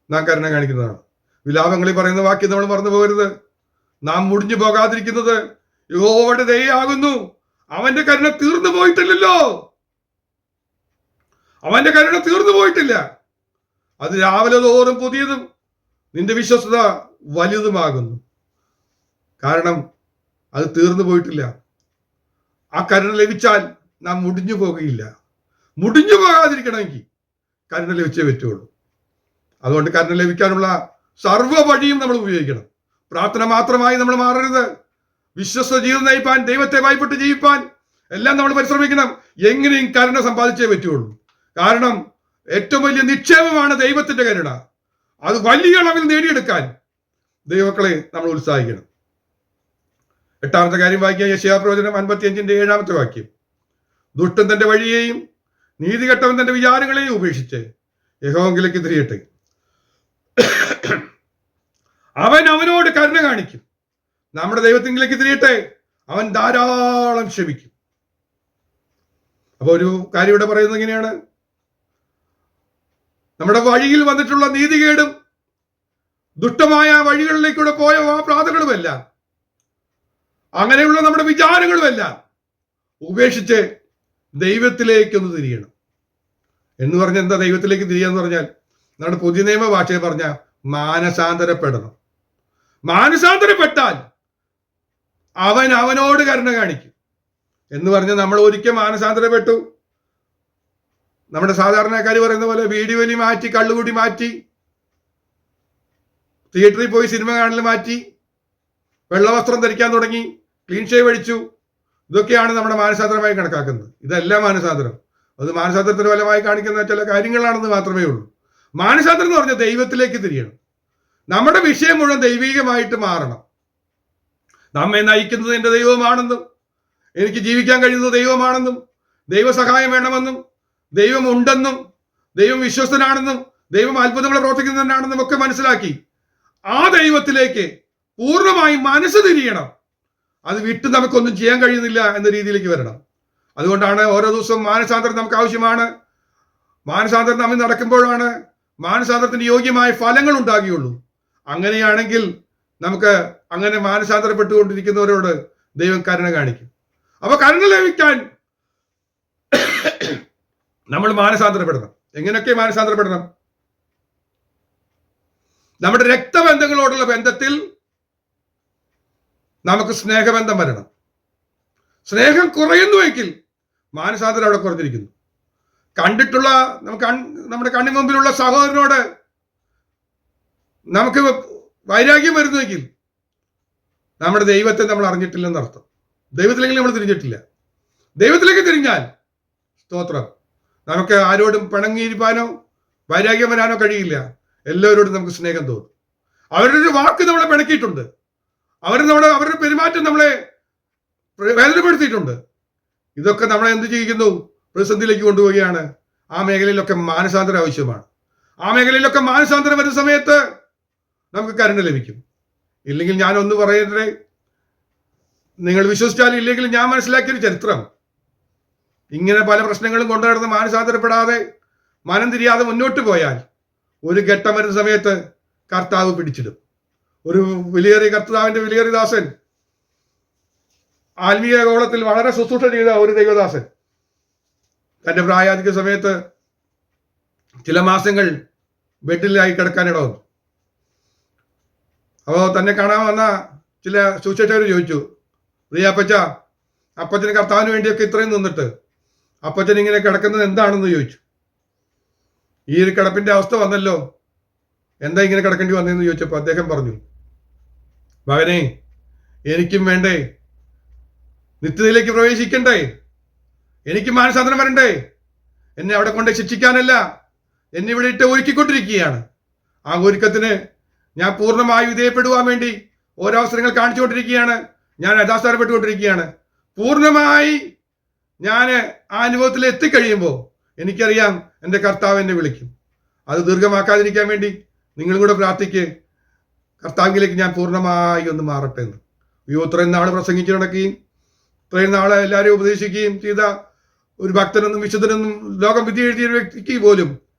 Speaker 1: നാം കരുണ കാണിക്കുന്നതാണ്. വിലാപങ്ങളിൽ പറയുന്ന വാക്യം നമ്മൾ മറന്നു പോകരുത്. നാം മുടിഞ്ഞു പോകാതിരിക്കുന്നത് യഹോവയുടെ ദയയാകുന്നു, അവന്റെ കരുണ തീർന്നു പോയിട്ടില്ലല്ലോ. അവന്റെ കരുണ തീർന്നു പോയിട്ടില്ല. അത് രാവിലെ തോറും പുതിയതും നിന്റെ വിശ്വസ്തത വലുതുമാകുന്നു. കാരണം അത് തീർന്നു പോയിട്ടില്ല. ആ കരുണ ലഭിച്ചാൽ നാം മുടിഞ്ഞു പോകുകയില്ല. മുടിഞ്ഞു പോകാതിരിക്കണമെങ്കിൽ കരുണ ലഭിച്ചേ പറ്റുള്ളൂ. അതുകൊണ്ട് കരുണ ലഭിക്കാനുള്ള സർവ്വ വഴിയും നമ്മൾ ഉപയോഗിക്കണം. പ്രാർത്ഥന മാത്രമായി നമ്മൾ മാറരുത്. വിശ്വസ്ത ജീവിതം നയിപ്പാൻ, ദൈവത്തെ ഭയപ്പെട്ട് ജീവിപ്പാൻ എല്ലാം നമ്മൾ പരിശ്രമിക്കണം. എങ്ങനെയും കരുണ സമ്പാദിച്ചേ പറ്റുള്ളൂ. കാരണം ഏറ്റവും വലിയ നിക്ഷേപമാണ് ദൈവത്തിന്റെ കരുണ. അത് വലിയ അളവിൽ നേടിയെടുക്കാൻ ദൈവമക്കളെ നമ്മൾ ഉത്സാഹിക്കണം. 8-ാമത്തെ കാര്യം വായിക്കുക, യെശയ്യാപ്രവചനം 55:7 വാക്യം. ദുഷ്ടൻ തന്റെ വഴിയെയും നീതികെട്ടവൻ തന്റെ വിചാരങ്ങളെയും ഉപേക്ഷിച്ച് യഹോവയിലേക്ക് തിരിയട്ടെ, അവൻ അവനോട് കരുണ കാണിക്കും. നമ്മുടെ ദൈവത്തിലേക്ക് തിരിയട്ടെ, അവൻ ധാരാളം ക്ഷമിക്കും. അപ്പൊ ഒരു കാര്യം ഇവിടെ പറയുന്നത് എങ്ങനെയാണ്, നമ്മുടെ വഴിയിൽ വന്നിട്ടുള്ള നീതികേടും ദുഷ്ടമായ വഴികളിലേക്കൂടെ പോയ ആ പ്രാതകളുമെല്ലാം, അങ്ങനെയുള്ള നമ്മുടെ വിചാരങ്ങളുമെല്ലാം ഉപേക്ഷിച്ച് ദൈവത്തിലേക്കൊന്ന് തിരിയണം. എന്ന് പറഞ്ഞാൽ എന്താ ദൈവത്തിലേക്ക് തിരിയാന്ന് പറഞ്ഞാൽ, നമ്മുടെ പുതിയ നിയമ ഭാഷയിൽ പറഞ്ഞ മാനസാന്തരപ്പെടണം. മാനസാന്തരപ്പെട്ടാൽ അവൻ അവനോട് കരുണ കാണിക്കും എന്ന് പറഞ്ഞ് നമ്മൾ ഒരിക്കൽ മാനസാന്തരപ്പെട്ടു. നമ്മുടെ സാധാരണക്കാർ പറയുന്ന പോലെ വീടി വലി മാറ്റി, കള്ളുകൂടി മാറ്റി, തിയേറ്ററിൽ പോയി സിനിമ കാണൽ മാറ്റി, വെള്ളവസ്ത്രം ധരിക്കാൻ തുടങ്ങി, ക്ലീൻ ഷേവ് അടിച്ചു, ഇതൊക്കെയാണ് നമ്മുടെ മാനസാന്തരമായി കണക്കാക്കുന്നത്. ഇതല്ല മാനസാന്തരം. അത് മാനസാന്തരത്തിന് ഫലമായി കാണിക്കുന്ന ചില കാര്യങ്ങളാണെന്ന് മാത്രമേ ഉള്ളൂ. മാനസാന്തരം എന്ന് പറഞ്ഞാൽ ദൈവത്തിലേക്ക് തിരിയണം. നമ്മുടെ വിഷയം മുഴുവൻ ദൈവികമായിട്ട് മാറണം. നമ്മെ നയിക്കുന്നത് എൻ്റെ ദൈവമാണെന്നും എനിക്ക് ജീവിക്കാൻ കഴിയുന്നത് ദൈവമാണെന്നും ദൈവസഹായം വേണമെന്നും ദൈവം ഉണ്ടെന്നും ദൈവം വിശ്വസ്തനാണെന്നും ദൈവം അത്ഭുതങ്ങളെ പ്രവർത്തിക്കുന്നതിനാണെന്നും ഒക്കെ മനസ്സിലാക്കി ആ ദൈവത്തിലേക്ക് പൂർണ്ണമായി മനസ്സ് തിരിയണം. അത് വിട്ട് നമുക്കൊന്നും ചെയ്യാൻ കഴിയുന്നില്ല എന്ന രീതിയിലേക്ക് വരണം. അതുകൊണ്ടാണ് ഓരോ ദിവസവും മാനസാന്തരം നമുക്ക് ആവശ്യമാണ്. മാനസാന്തരം നമ്മൾ നടക്കുമ്പോഴാണ് മാനസാന്തരത്തിന് യോഗ്യമായ ഫലങ്ങൾ ഉണ്ടാകുകയുള്ളൂ. അങ്ങനെയാണെങ്കിൽ നമുക്ക് അങ്ങനെ മാനസാന്തരപ്പെട്ടുകൊണ്ടിരിക്കുന്നവരോട് ദൈവം കരുണ കാണിക്കും. അപ്പൊ കരുണ ലഭിക്കാൻ നമ്മൾ മാനസാന്തരപ്പെടണം. എങ്ങനെയൊക്കെ മാനസാന്തരപ്പെടണം? നമ്മുടെ രക്തബന്ധങ്ങളോടുള്ള ബന്ധത്തിൽ നമുക്ക് സ്നേഹബന്ധം വരണം. സ്നേഹം കുറയുന്നുവെങ്കിൽ മാനസാന്തരം അവിടെ കുറഞ്ഞിരിക്കുന്നു. കണ്ടിട്ടുള്ള നമ്മുടെ കണ്ണിന് മുമ്പിലുള്ള സഹോദരനോട് നമുക്ക് വൈരാഗ്യം വരുന്നുവെങ്കിൽ നമ്മുടെ ദൈവത്തെ നമ്മൾ അറിഞ്ഞിട്ടില്ലെന്ന് അർത്ഥം. ദൈവത്തിലേക്ക് നമ്മൾ തിരിഞ്ഞിട്ടില്ല. ദൈവത്തിലേക്ക് തിരിഞ്ഞാൽ സ്തോത്രം, നമുക്ക് ആരോടും പിണങ്ങിയിരിക്കാനോ വൈരാഗ്യം വരാനോ കഴിയില്ല. എല്ലാവരോടും നമുക്ക് സ്നേഹം തോന്നും. അവരുടെ ഒരു വാക്ക് നമ്മളെ പിണക്കിയിട്ടുണ്ട്, അവരുടെ പെരുമാറ്റം നമ്മളെ വേദനപ്പെടുത്തിയിട്ടുണ്ട്. ഇതൊക്കെ നമ്മളെ എന്ത് ചെയ്യിക്കുന്നു? പ്രതിസന്ധിയിലേക്ക് കൊണ്ടുപോവുകയാണ്. ആ മേഖലയിലൊക്കെ മാനസാന്തരം ആവശ്യമാണ്. ആ മേഖലയിലൊക്കെ മാനസാന്തരം വരുന്ന സമയത്ത് നമുക്ക് കരുണ ലഭിക്കും. ഇല്ലെങ്കിൽ ഞാൻ ഒന്ന് പറയട്ടെ, നിങ്ങൾ വിശ്വസിച്ചാലും ഇല്ലെങ്കിൽ ഞാൻ മനസ്സിലാക്കിയൊരു ചരിത്രം, ഇങ്ങനെ പല പ്രശ്നങ്ങളും കൊണ്ടുനടന്ന് മാനസാന്തരപ്പെടാതെ മനം തിരിയാതെ മുന്നോട്ട് പോയാൽ ഒരു ഘട്ടം വരുന്ന സമയത്ത് കർത്താവ് പിടിച്ചിടും. ഒരു കർത്താവിന്റെ വിലയേറിയ ദാസൻ, ആത്മീയ ഗോളത്തിൽ വളരെ ശുശ്രൂഷ ചെയ്ത ഒരു ദൈവദാസൻ, തന്റെ പ്രായാധിക സമയത്ത് ചില മാസങ്ങൾ ബെഡിലായി കിടക്കാനിട വന്നു. അപ്പോൾ തന്നെ കാണാൻ വന്ന ചില സുശേഷകർ ചോദിച്ചു, അപ്പച്ച, അപ്പച്ചന് കർത്താവിന് വേണ്ടിയൊക്കെ ഇത്രയും നിന്നിട്ട് അപ്പച്ചൻ ഇങ്ങനെ കിടക്കുന്നത് എന്താണെന്ന് ചോദിച്ചു. ഈ ഒരു കിടപ്പിന്റെ അവസ്ഥ വന്നല്ലോ, എന്താ ഇങ്ങനെ കിടക്കേണ്ടി വന്നതെന്ന് ചോദിച്ചപ്പോൾ അദ്ദേഹം പറഞ്ഞു, മകനെ, എനിക്കും വേണ്ടേ നിത്യതയിലേക്ക് പ്രവേശിക്കണ്ടേ, എനിക്ക് മാനസാന്തരം വരണ്ടേ. എന്നെ അവിടെ കൊണ്ട് ശിക്ഷിക്കാനല്ല, എന്നെ ഇവിടെ ഇട്ട് ഒരുക്കിക്കൊണ്ടിരിക്കുകയാണ്. ആ ഒരുക്കത്തിന് ഞാൻ പൂർണ്ണമായി വിധേയപ്പെടുവാൻ വേണ്ടി ഓരോ അവസരങ്ങൾ കാണിച്ചുകൊണ്ടിരിക്കുകയാണ്. ഞാൻ യഥാസ്ഥാനപ്പെട്ടുകൊണ്ടിരിക്കുകയാണ്. പൂർണ്ണമായി ഞാൻ ആ അനുഭവത്തിൽ എത്തിക്കഴിയുമ്പോൾ എനിക്കറിയാം എൻ്റെ കർത്താവ് എന്നെ വിളിക്കും. അത് ദീർഘമാക്കാതിരിക്കാൻ വേണ്ടി നിങ്ങളും കൂടെ പ്രാർത്ഥിക്ക്, കർത്താവിലേക്ക് ഞാൻ പൂർണ്ണമായി ഒന്ന് മാറട്ടെ എന്ന്. ഇത്രയും നാൾ പ്രസംഗിച്ചു നടക്കുകയും ഇത്രയും നാളെ എല്ലാവരെയും ഉപദേശിക്കുകയും ചെയ്ത ഒരു ഭക്തനെന്നും വിശുദ്ധനെന്നും ലോകം വിധി എഴുതിയ വ്യക്തിക്ക് പോലും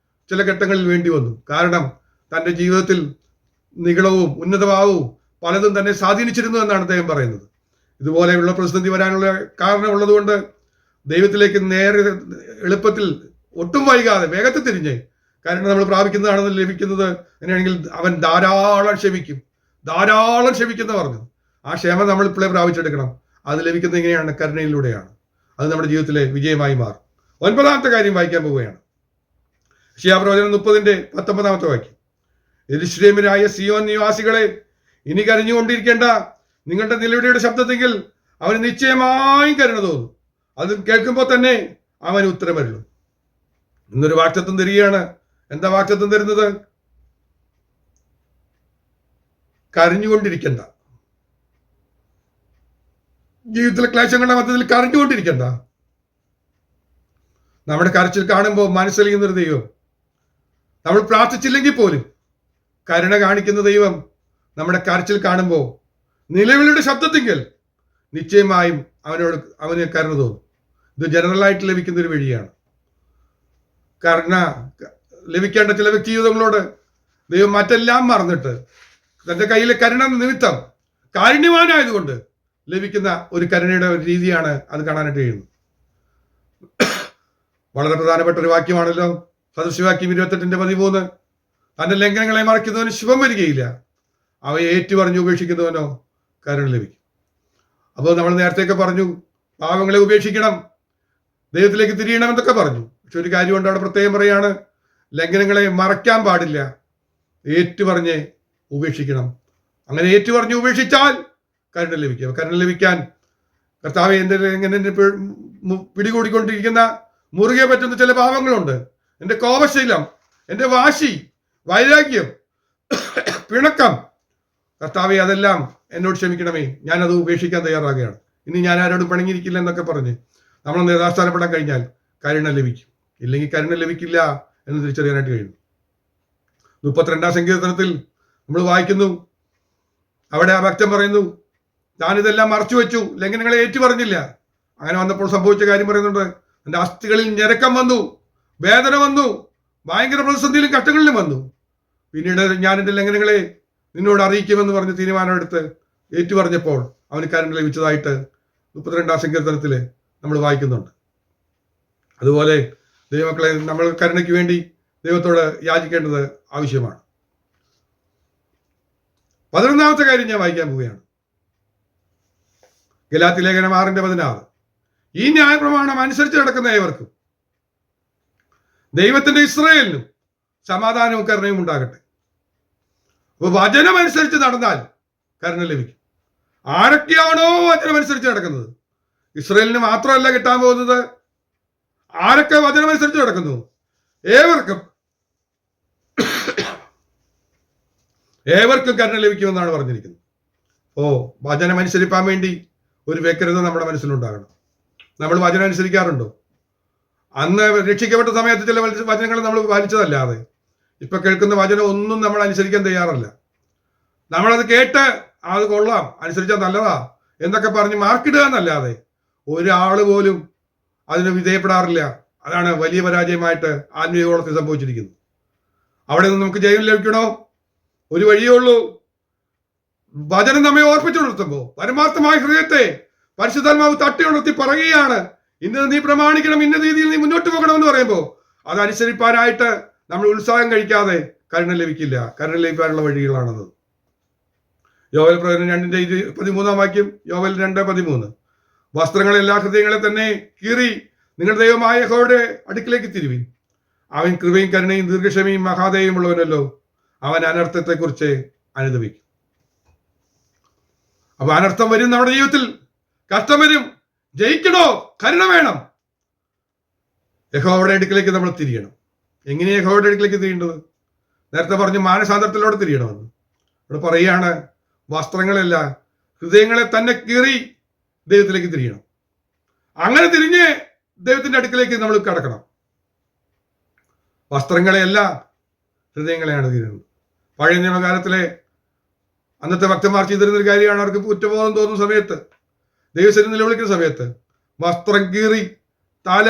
Speaker 1: ചില ഘട്ടങ്ങളിൽ വേണ്ടി വന്നു. കാരണം തൻ്റെ ജീവിതത്തിൽ നിഗളവും ഉന്നതഭാവവും പലതും തന്നെ സ്വാധീനിച്ചിരുന്നു എന്നാണ് അദ്ദേഹം പറയുന്നത്. ഇതുപോലെയുള്ള പ്രതിസന്ധി വരാനുള്ള കാരണമുള്ളത് കൊണ്ട് ദൈവത്തിലേക്ക് നേരെ എളുപ്പത്തിൽ ഒട്ടും വൈകാതെ വേഗത്തിൽ തിരിഞ്ഞ്, കാരണം നമ്മൾ പ്രാപിക്കുന്നതാണെന്ന് ലഭിക്കുന്നത് അങ്ങനെയാണെങ്കിൽ അവൻ ധാരാളം ക്ഷമിക്കുന്ന പറഞ്ഞു. ആ ക്ഷമ നമ്മൾ ഇപ്പോഴേ പ്രാപിച്ചെടുക്കണം. അത് ലഭിക്കുന്നത് എങ്ങനെയാണ്? കരുണയിലൂടെയാണ്. അത് നമ്മുടെ ജീവിതത്തിലെ വിജയമായി മാറും. 9ാമത്തെ കാര്യം വായിക്കാൻ പോവുകയാണ്. യെശയ്യാപ്രവചനം 30:19 വാക്യം. യെരൂശലേമിലായ സിയോൻ നിവാസികളെ, ഇനി കരഞ്ഞുകൊണ്ടിരിക്കേണ്ട. നിങ്ങളുടെ നിലവിളിയുടെ ശബ്ദത്തെങ്കിൽ അവന് നിശ്ചയമായും കരുണ തോന്നും. അത് കേൾക്കുമ്പോൾ തന്നെ അവന് ഉത്തരം വരുള്ളൂ. ഇന്നൊരു വാക്തത്വം തരികയാണ്. എന്താ വാക്തത്വം തരുന്നത്? കരഞ്ഞുകൊണ്ടിരിക്കണ്ട. ജീവിതത്തിലെ ക്ലേശങ്ങളുടെ മധ്യത്തിൽ കരഞ്ഞുകൊണ്ടിരിക്കണ്ട. നമ്മുടെ കരച്ചിൽ കാണുമ്പോൾ മനസ്സലിയുന്നൊരു ദൈവം, നമ്മൾ പ്രാർത്ഥിച്ചില്ലെങ്കിൽ പോലും കരുണ കാണിക്കുന്ന ദൈവം നമ്മുടെ കരച്ചിൽ കാണുമ്പോൾ നിലവിളിയുടെ ശബ്ദത്തെങ്കിൽ നിശ്ചയമായും അവന് കരുണ തോന്നും. ഇത് ജനറലായിട്ട് ലഭിക്കുന്ന ഒരു വഴിയാണ്. കരുണ ലഭിക്കേണ്ട ചില വ്യക്തി ജീവിതങ്ങളോട് ദൈവം മറ്റെല്ലാം മറന്നിട്ട് തന്റെ കയ്യിലെ കരുണ നിമിത്തം കാരുണ്യവാനായതുകൊണ്ട് ലഭിക്കുന്ന ഒരു കരുണയുടെ ഒരു രീതിയാണ് അത് കാണാനായിട്ട് കഴിയുന്നത്. വളരെ പ്രധാനപ്പെട്ട ഒരു വാക്യമാണല്ലോ സദൃശവാക്യം 28:13. തന്റെ ലംഘനങ്ങളെ മറയ്ക്കുന്നവന് ശുഭം വരികയില്ല, അവയെ ഏറ്റുപറഞ്ഞ് ഉപേക്ഷിക്കുന്നവനോ കരുണ ലഭിക്കും. അപ്പോൾ നമ്മൾ നേരത്തെയൊക്കെ പറഞ്ഞു, പാവങ്ങളെ ഉപേക്ഷിക്കണം, ദൈവത്തിലേക്ക് തിരിയണമെന്നൊക്കെ പറഞ്ഞു. പക്ഷെ ഒരു കാര്യമുണ്ട്, അവിടെ പ്രത്യേകം പറയാണ്, ലംഘനങ്ങളെ മറയ്ക്കാൻ പാടില്ല, ഏറ്റുപറഞ്ഞ് ഉപേക്ഷിക്കണം. അങ്ങനെ ഏറ്റുപറഞ്ഞ് ഉപേക്ഷിച്ചാൽ കരുണ ലഭിക്കും. കരുണ ലഭിക്കാൻ കർത്താവെ, എൻ്റെ എങ്ങനെ പിടികൂടിക്കൊണ്ടിരിക്കുന്ന മുറുകെ പറ്റുന്ന ചില പാവങ്ങളുണ്ട്. എൻ്റെ കോപശീലം, എൻ്റെ വാശി, വൈരാഗ്യം, പിണക്കം, കർത്താവെ അതെല്ലാം എന്നോട് ക്ഷമിക്കണമേ, ഞാനത് ഉപേക്ഷിക്കാൻ തയ്യാറാകുകയാണ്. ഇനി ഞാൻ ആരോടും പിണങ്ങിയിരിക്കില്ല എന്നൊക്കെ പറഞ്ഞ് നമ്മളൊന്ന് യഥാസ്ഥാനപ്പെടാൻ കഴിഞ്ഞാൽ കരുണ ലഭിക്കും. ഇല്ലെങ്കിൽ കരുണ ലഭിക്കില്ല എന്ന് തിരിച്ചറിയാനായിട്ട് കഴിയുന്നു. 32-ാം സങ്കീർത്തനത്തിൽ നമ്മൾ വായിക്കുന്നു, അവിടെ ആ ഭക്തൻ പറയുന്നു, താനിതെല്ലാം മറച്ചു വെച്ചു, ലംഘനങ്ങളെ ഏറ്റു പറഞ്ഞില്ല. അങ്ങനെ വന്നപ്പോൾ സംഭവിച്ച കാര്യം പറയുന്നുണ്ട്. എൻ്റെ അസ്ഥികളിൽ ഞരക്കം വന്നു, വേദന വന്നു, ഭയങ്കര പ്രതിസന്ധിയിലും കഷ്ടങ്ങളിലും വന്നു. പിന്നീട് ഞാൻ എൻ്റെ ലംഘനങ്ങളെ നിന്നോട് അറിയിക്കുമെന്ന് പറഞ്ഞ് തീരുമാനമെടുത്ത് ഏറ്റു പറഞ്ഞപ്പോൾ അവന് കരുണ ലഭിച്ചതായിട്ട് 32-ാം സങ്കീർത്തനത്തിൽ നമ്മൾ വായിക്കുന്നുണ്ട്. അതുപോലെ ദൈവമക്കളെ, നമ്മൾ കരുണയ്ക്ക് വേണ്ടി ദൈവത്തോട് യാചിക്കേണ്ടത് ആവശ്യമാണ്. 11-ാമത്തെ കാര്യം ഞാൻ വായിക്കാൻ പോവുകയാണ്. ഗലാത്യ ലേഖനം 6:16. ഈ ന്യായപ്രമാണം അനുസരിച്ച് നടക്കുന്ന ഏവർക്കും ദൈവത്തിന്റെ ഇസ്രായേലിനും സമാധാനവും കരുണയും ഉണ്ടാകട്ടെ. അപ്പൊ വചനം അനുസരിച്ച് നടന്നാൽ കരുണ ലഭിക്കും. ആരൊക്കെയാണോ വചനം അനുസരിച്ച് നടക്കുന്നത്? ഇസ്രായേലിന് മാത്രമല്ല കിട്ടാൻ പോകുന്നത്. ആരൊക്കെ വചനം അനുസരിച്ച് നടക്കുന്നു ഏവർക്കും കരുണ ലഭിക്കുമെന്നാണ് പറഞ്ഞിരിക്കുന്നത്. വചനം അനുസരിപ്പാൻ വേണ്ടി ഒരു വ്യഗ്രത നമ്മുടെ മനസ്സിലുണ്ടാകണം. നമ്മൾ വചനം അനുസരിക്കാറുണ്ടോ? അന്ന് രക്ഷിക്കപ്പെട്ട സമയത്ത് ചില വചനങ്ങൾ നമ്മൾ പാലിച്ചതല്ലാതെ ഇപ്പൊ കേൾക്കുന്ന വചനം ഒന്നും നമ്മൾ അനുസരിക്കാൻ തയ്യാറല്ല. നമ്മളത് കേട്ട് അത് കൊള്ളാം, അനുസരിച്ചാൽ നല്ലതാ എന്നൊക്കെ പറഞ്ഞ് മാർക്കിടുക എന്നല്ലാതെ ഒരാള് പോലും അതിന് വിധേയപ്പെടാറില്ല. അതാണ് വലിയ പരാജയമായിട്ട് ആത്മീയഗോളത്തിൽ സംഭവിച്ചിരിക്കുന്നത്. അവിടെ നിന്ന് നമുക്ക് ജയം ലഭിക്കണോ? ഒരു വഴിയേ ഉള്ളൂ. വചനം നമ്മെ ഓർപ്പിച്ചുണർത്തുമ്പോൾ പരമാർത്ഥമായ ഹൃദയത്തെ പരിശുദ്ധാത്മാവ് തട്ടി ഉണർത്തി പറയുകയാണ്, ഇന്നത് നീ പ്രമാണിക്കണം, ഇന്ന രീതിയിൽ നീ മുന്നോട്ട് പോകണമെന്ന് പറയുമ്പോൾ അതനുസരിപ്പാനായിട്ട് നമ്മൾ ഉത്സാഹം കഴിക്കാതെ കരുണ ലഭിക്കില്ല. കരുണ ലഭിക്കാനുള്ള വഴികളാണത്. യോവേൽ പ്രവചനം 2:13 വാക്യം. യോവേൽ 2:13. വസ്ത്രങ്ങൾ എല്ലാ ഹൃദയങ്ങളെ തന്നെ കീറി നിങ്ങളുടെ ദൈവമായ യഹോവയുടെ അടുക്കിലേക്ക് തിരുവിൻ. അവൻ കൃപയും കരുണയും ദീർഘക്ഷമയും മഹാദയും ഉള്ളവനല്ലോ. അവൻ അനർത്ഥത്തെക്കുറിച്ച് അനുദപിക്കും. അപ്പൊ അനർത്ഥം വരും, നമ്മുടെ ജീവിതത്തിൽ കഷ്ടം വരും. ജയിക്കണോ? കരുണ വേണം. യഹോവയുടെ അടുക്കിലേക്ക് നമ്മൾ തിരിയണം. എങ്ങനെയാണ് യഹോവയുടെ അടുക്കിലേക്ക് തിരിയേണ്ടത്? നേരത്തെ പറഞ്ഞു മാനസാന്തരത്തിലൂടെ തിരിയണമെന്ന്. ഇവിടെ പറയുകയാണ്, വസ്ത്രങ്ങളല്ല ഹൃദയങ്ങളെ തന്നെ കീറി ദൈവത്തിലേക്ക് തിരിയണം. അങ്ങനെ തിരിഞ്ഞ് ദൈവത്തിന്റെ അടുക്കിലേക്ക് നമ്മൾ കടക്കണം. വസ്ത്രങ്ങളെയല്ല, ഹൃദയങ്ങളെയാണ് തിരിയുന്നത്. പഴയ നിയമകാലത്തിലെ അന്നത്തെ ഭക്തന്മാർ ചെയ്തിരുന്നൊരു കാര്യമാണ്, അവർക്ക് കുറ്റബോധം തോന്നുന്ന സമയത്ത്, ദൈവസന്നിധിയിൽ നിലവിളിക്കുന്ന സമയത്ത് വസ്ത്രം കീറി തല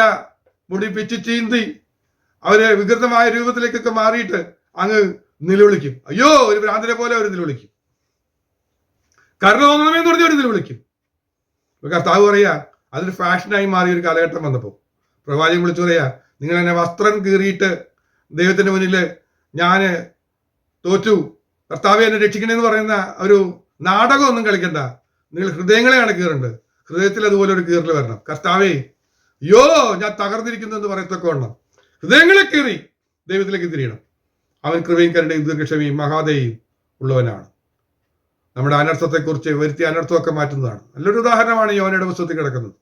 Speaker 1: മുടി പിച്ച് ചീന്തി അവര് വികൃതമായ രൂപത്തിലേക്കൊക്കെ മാറിയിട്ട് അങ്ങ് നിലവിളിക്കും. അയ്യോ, ഒരു ഭ്രാന്തനെ പോലെ അവർ നിലവിളിക്കും. കരുണ തോന്നണമെന്ന് പറഞ്ഞ് അവർ നിലവിളിക്കും. കർത്താവ് പറയാ, അതൊരു ഫാഷനായി മാറിയ ഒരു കാലഘട്ടം വന്നപ്പോൾ പ്രവാചകൻ വിളിച്ചു പറയാ, നിങ്ങൾ എന്നെ വസ്ത്രം കീറിയിട്ട് ദൈവത്തിന്റെ മുന്നിൽ ഞാൻ തോറ്റു, കർത്താവെ എന്നെ രക്ഷിക്കണമെന്ന് പറയുന്ന ഒരു നാടകമൊന്നും കളിക്കണ്ട. നിങ്ങൾ ഹൃദയങ്ങളെയാണ് കീറേണ്ടത്. ഹൃദയത്തിൽ അതുപോലെ ഒരു കീറൽ വരണം. കർത്താവേ, അയ്യോ ഞാൻ തകർന്നിരിക്കുന്നു എന്ന് പറയത്തൊക്കെ വേണം. ഹൃദയങ്ങളെ കീറി ദൈവത്തിലേക്ക് തിരിയണം. അവൻ കൃപയും കരുണയും ദീർഘക്ഷമയും മഹാദയും ഉള്ളവനാണ്. നമ്മുടെ അനർത്ഥത്തെക്കുറിച്ച് വരുത്തിയ അനർത്ഥമൊക്കെ മാറ്റുന്നതാണ്. നല്ലൊരു ഉദാഹരണമാണ് യോനയുടെ പുസ്തകത്തിൽ കിടക്കുന്നത്.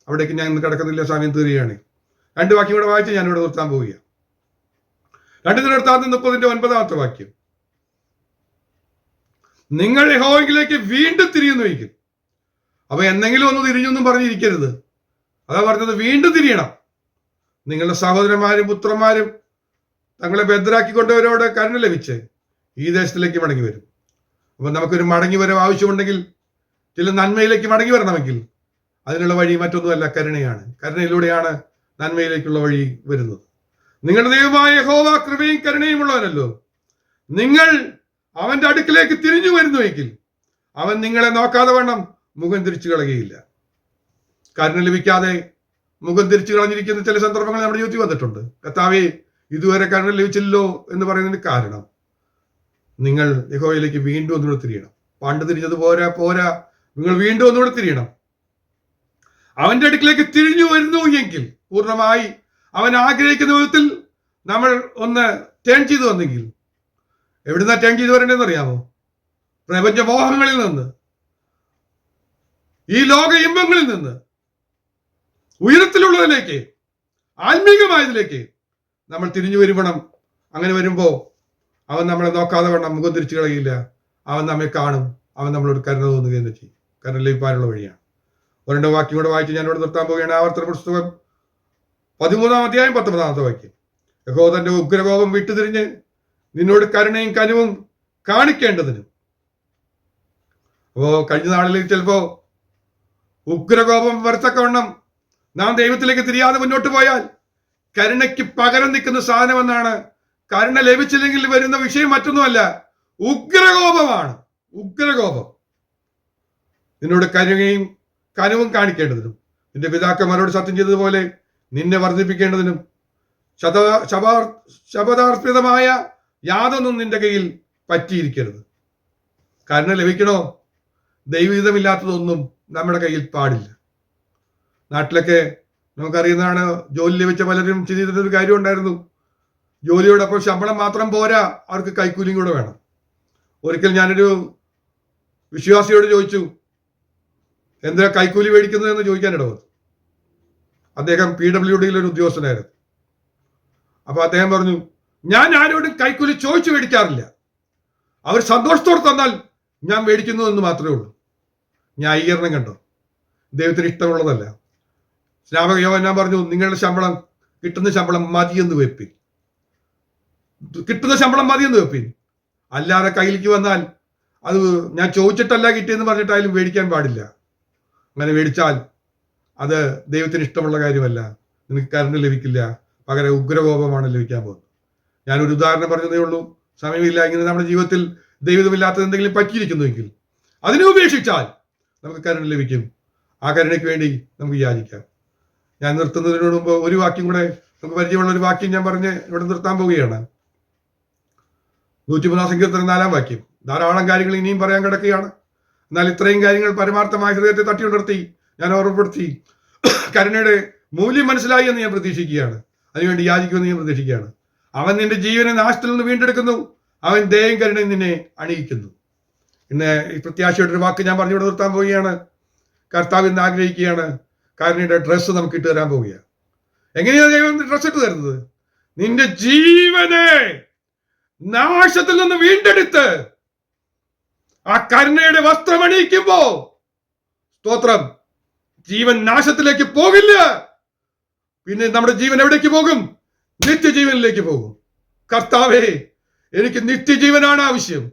Speaker 1: അവിടേക്ക് ഞാൻ ഇന്ന് കിടക്കുന്നില്ല, സമയം തീരുകയാണ്. 2 വാക്യം കൂടെ വായിച്ച് ഞാനിവിടെ നിർത്താൻ പോവുകയാണ്. 2 ദിനവൃത്താന്തം 30:9 വാക്യം. നിങ്ങൾ യഹോവയിലേക്ക് വീണ്ടും തിരിയുന്നുവെങ്കിൽ. അപ്പൊ എന്തെങ്കിലും ഒന്ന് തിരിഞ്ഞൊന്നും പറഞ്ഞിരിക്കരുത്. അതാ പറഞ്ഞത്, വീണ്ടും തിരിയണം. നിങ്ങളുടെ സഹോദരന്മാരും പുത്രന്മാരും തങ്ങളെ ബദ്ധരാക്കിക്കൊണ്ടവരോട് കരുണ ലഭിച്ച് ഈ ദേശത്തിലേക്ക് മടങ്ങി വരും. അപ്പൊ നമുക്കൊരു മടങ്ങി വരവ് ആവശ്യമുണ്ടെങ്കിൽ, ചില നന്മയിലേക്ക് മടങ്ങി വരണമെങ്കിൽ അതിനുള്ള വഴി മറ്റൊന്നുമല്ല, കരുണയാണ്. കരുണയിലൂടെയാണ് നന്മയിലേക്കുള്ള വഴി വരുന്നത്. നിങ്ങളുടെ ദൈവമായ യഹോവ കൃപയും കരുണയും ഉള്ളവനല്ലോ. നിങ്ങൾ അവന്റെ അടുക്കിലേക്ക് തിരിഞ്ഞു വരുന്നുവെങ്കിൽ അവൻ നിങ്ങളെ നോക്കാതെ വണ്ണം മുഖം തിരിച്ചു കളയുകയില്ല. കരുണ ലഭിക്കാതെ മുഖം തിരിച്ചു കളഞ്ഞിരിക്കുന്ന ചില സന്ദർഭങ്ങൾ നമ്മുടെ ജീവിതത്തിൽ വന്നിട്ടുണ്ട്. കർത്താവേ, ഇതുവരെ കരുണ ലഭിച്ചില്ലല്ലോ എന്ന് പറയുന്നതിന് കാരണം നിങ്ങൾ യഹോവയിലേക്ക് വീണ്ടും ഒന്നുകൂടെ തിരിയണം. പണ്ട് തിരിഞ്ഞത് പോരാ, നിങ്ങൾ വീണ്ടും ഒന്നുകൂടെ തിരിയണം. അവന്റെ അടുക്കിലേക്ക് തിരിഞ്ഞു വരുന്നു എങ്കിൽ, പൂർണ്ണമായി അവൻ ആഗ്രഹിക്കുന്ന വിധത്തിൽ നമ്മൾ ഒന്ന് ടേൺ ചെയ്തു വന്നെങ്കിൽ, എവിടുന്നാ ടേൺ ചെയ്തു വരേണ്ടതെന്ന് അറിയാമോ? പ്രപഞ്ചമോഹങ്ങളിൽ നിന്ന്, ഈ ലോക ഇമ്പങ്ങളിൽ നിന്ന് ഉയരത്തിലുള്ളതിലേക്ക്, ആത്മീകമായതിലേക്ക് നമ്മൾ തിരിഞ്ഞു വരുമ്പണം. അങ്ങനെ വരുമ്പോ അവൻ നമ്മളെ നോക്കാതെ വേണം മുഖം തിരിച്ചു കളയില്ല. അവൻ നമ്മെ കാണും. അവൻ നമ്മളോട് കരുണ തോന്നുകയും ചെയ്യും. കരുണ ലഭിക്കാനുള്ള വഴിയാണ്. 2 വാക്യം കൂടെ വായിച്ച് ഞാൻ ഇവിടെ നിർത്താൻ പോവുകയാണ്. ആവർത്തന പുസ്തകം 13-ാം വാക്യം. യഹോവ തന്റെ ഉഗ്രകോപം വിട്ടുതിരിഞ്ഞ് നിന്നോട് കരുണയും കനിവും കാണിക്കേണ്ടതിനും. അപ്പോ കഴിഞ്ഞ നാളിൽ ചിലപ്പോ ഉഗ്രകോപം വരത്തക്കവണ്ണം നാം ദൈവത്തിലേക്ക് തിരിയാതെ മുന്നോട്ട് പോയാൽ കരുണയ്ക്ക് പകരം നിൽക്കുന്ന സാധനമെന്നാണ്. കരുണ ലഭിച്ചില്ലെങ്കിൽ വരുന്ന വിഷയം മറ്റൊന്നുമല്ല, ഉഗ്രകോപമാണ്. ഉഗ്രകോപം. നിന്നോട് കരുണയും കനവും കാണിക്കേണ്ടതിനും നിന്റെ പിതാക്കന്മാരോട് സത്യം ചെയ്തതുപോലെ നിന്നെ വർദ്ധിപ്പിക്കേണ്ടതിനും ശപഥാർപ്പിതമായ യാതൊന്നും നിന്റെ കയ്യിൽ പറ്റിയിരിക്കരുത്. കരുണ ലഭിക്കണോ? ദൈവഹിതമില്ലാത്തതൊന്നും നമ്മുടെ കയ്യിൽ പാടില്ല. നാട്ടിലൊക്കെ നമുക്കറിയുന്നതാണ്, ജോലി ലഭിച്ച പലരും ചെയ്തിരുന്നൊരു കാര്യം ഉണ്ടായിരുന്നു. ജോലിയോടൊപ്പം ശമ്പളം മാത്രം പോരാ, അവർക്ക് കൈക്കൂലിയും കൂടെ വേണം. ഒരിക്കൽ ഞാനൊരു വിശ്വാസിയോട് ചോദിച്ചു, എന്തിനാ കൈക്കൂലി മേടിക്കുന്നതെന്ന് ചോദിക്കാനിടവന്നു. അദ്ദേഹം PWDയിൽ ഒരു ഉദ്യോഗസ്ഥനായിരുന്നു. അപ്പൊ അദ്ദേഹം പറഞ്ഞു, ഞാൻ ആരോടും കൈക്കൂലി ചോദിച്ചു മേടിക്കാറില്ല, അവർ സന്തോഷത്തോടെ തന്നാൽ ഞാൻ മേടിക്കുന്നു എന്ന് മാത്രമേ ഉള്ളൂ. ന്യായീകരണം കണ്ടോ? ദൈവത്തിന് ഇഷ്ടമുള്ളതല്ല. സ്നാപക യോഹന്നാൻ പറഞ്ഞു, നിങ്ങളുടെ ശമ്പളം കിട്ടുന്ന ശമ്പളം മതിയെന്ന് വെപ്പിൻ. കിട്ടുന്ന ശമ്പളം മതിയെന്ന് വെപ്പിൻ. അല്ലാതെ കയ്യിലേക്ക് വന്നാൽ അത് ഞാൻ ചോദിച്ചിട്ടല്ല കിട്ടിയെന്ന് പറഞ്ഞിട്ടായാലും മേടിക്കാൻ പാടില്ല. അങ്ങനെ മേടിച്ചാൽ അത് ദൈവത്തിന് ഇഷ്ടമുള്ള കാര്യമല്ല. നിനക്ക് കരുണ ലഭിക്കില്ല, പകരം ഉഗ്രകോപമാണ് ലഭിക്കാൻ പോകുന്നത്. ഞാനൊരു ഉദാഹരണം പറഞ്ഞതേ ഉള്ളൂ, സമയമില്ല. ഇങ്ങനെ നമ്മുടെ ജീവിതത്തിൽ ദൈവമില്ലാത്തത് എന്തെങ്കിലും പറ്റിയിരിക്കുന്നുവെങ്കിൽ അതിനെ ഉപേക്ഷിച്ചാൽ നമുക്ക് കരുണ ലഭിക്കും. ആ കരുണയ്ക്ക് വേണ്ടി നമുക്ക് യാചിക്കാം. ഞാൻ നിർത്തുന്നതിനോട് മുമ്പ് ഒരു വാക്യം കൂടെ, നമുക്ക് പരിചയമുള്ള ഒരു വാക്യം ഞാൻ പറഞ്ഞ് ഇവിടെ നിർത്താൻ പോവുകയാണ്. 103 സങ്കീർത്തനം 4 വാക്യം. ധാരാളം കാര്യങ്ങൾ ഇനിയും പറയാൻ കിടക്കുകയാണ്. എന്നാൽ ഇത്രയും കാര്യങ്ങൾ പരമാർത്ഥമായ ഹൃദയത്തെ തട്ടിയുണർത്തി ഞാൻ ഓർമ്മപ്പെടുത്തി. കരുണയുടെ മൂല്യം മനസ്സിലായി എന്ന് ഞാൻ പ്രതീക്ഷിക്കുകയാണ്. അതിനുവേണ്ടി യാചിക്കുമെന്ന് ഞാൻ പ്രതീക്ഷിക്കുകയാണ്. അവൻ നിന്റെ ജീവനെ നാശത്തിൽ നിന്ന് വീണ്ടെടുക്കുന്നു, അവൻ ദയയും കരുണയും നിന്നെ അണിയിക്കുന്നു. ഇന്ന് ഈ പ്രത്യാശയുടെ ഒരു വാക്ക് ഞാൻ പറഞ്ഞുകൊണ്ട് നിർത്താൻ പോവുകയാണ്. കർത്താവ് ഇന്ന് ആഗ്രഹിക്കുകയാണ്, കരുണയുടെ ഡ്രസ്സ് നമുക്ക് ഇട്ട് തരാൻ പോവുകയാണ്. എങ്ങനെയാണ് ദൈവം ഡ്രസ്സ് ഇട്ട് തരുന്നത്? നിന്റെ ജീവനെ നാശത്തിൽ നിന്ന് വീണ്ടെടുത്ത് ആ കരുണയുടെ വസ്ത്രം അണിയിക്കുമ്പോ, സ്തോത്രം, ജീവൻ നാശത്തിലേക്ക് പോകില്ല. പിന്നെ നമ്മുടെ ജീവൻ എവിടേക്ക് പോകും? നിത്യജീവനിലേക്ക് പോകും. കർത്താവേ, എനിക്ക് നിത്യജീവനാണ് ആവശ്യം.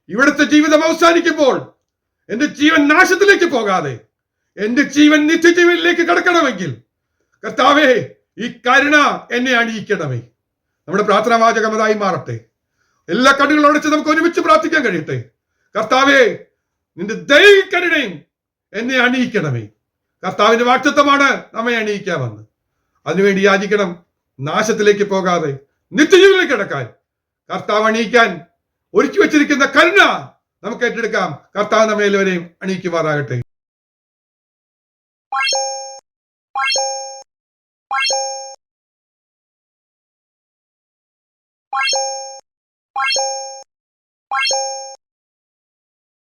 Speaker 1: ഇവിടുത്തെ ജീവിതം അവസാനിക്കുമ്പോൾ എന്റെ ജീവൻ നാശത്തിലേക്ക് പോകാതെ എന്റെ ജീവൻ നിത്യജീവനിലേക്ക് കടക്കണമെങ്കിൽ കർത്താവേ, ഈ കരുണ എന്നെ അണിയിക്കണമേ. നമ്മുടെ പ്രാർത്ഥനാ വാചകം അതായി മാറട്ടെ. എല്ലാ കണ്ണുകളും അടച്ച് നമുക്ക് ഒരുമിച്ച് പ്രാർത്ഥിക്കാൻ കഴിയട്ടെ. കർത്താവേ, നിന്റെ ദയയും കരുണയും എന്നെ അണിയിക്കണമേ. കർത്താവിന്റെ വാഗ്ദത്തമാണ് നമ്മെ അണിയിക്കാമെന്ന്. അതിനുവേണ്ടി യാചിക്കണം. നാശത്തിലേക്ക് പോകാതെ നിത്യജീവനിലേക്ക് കടക്കാൻ കർത്താവ് അണിയിക്കാൻ ഒരുക്കി വെച്ചിരിക്കുന്ന കരുണ നമുക്ക് ഏറ്റെടുക്കാം. കർത്താവ് നമ്മെ എല്ലാവരെയും അണിയിക്കുമാറാകട്ടെ.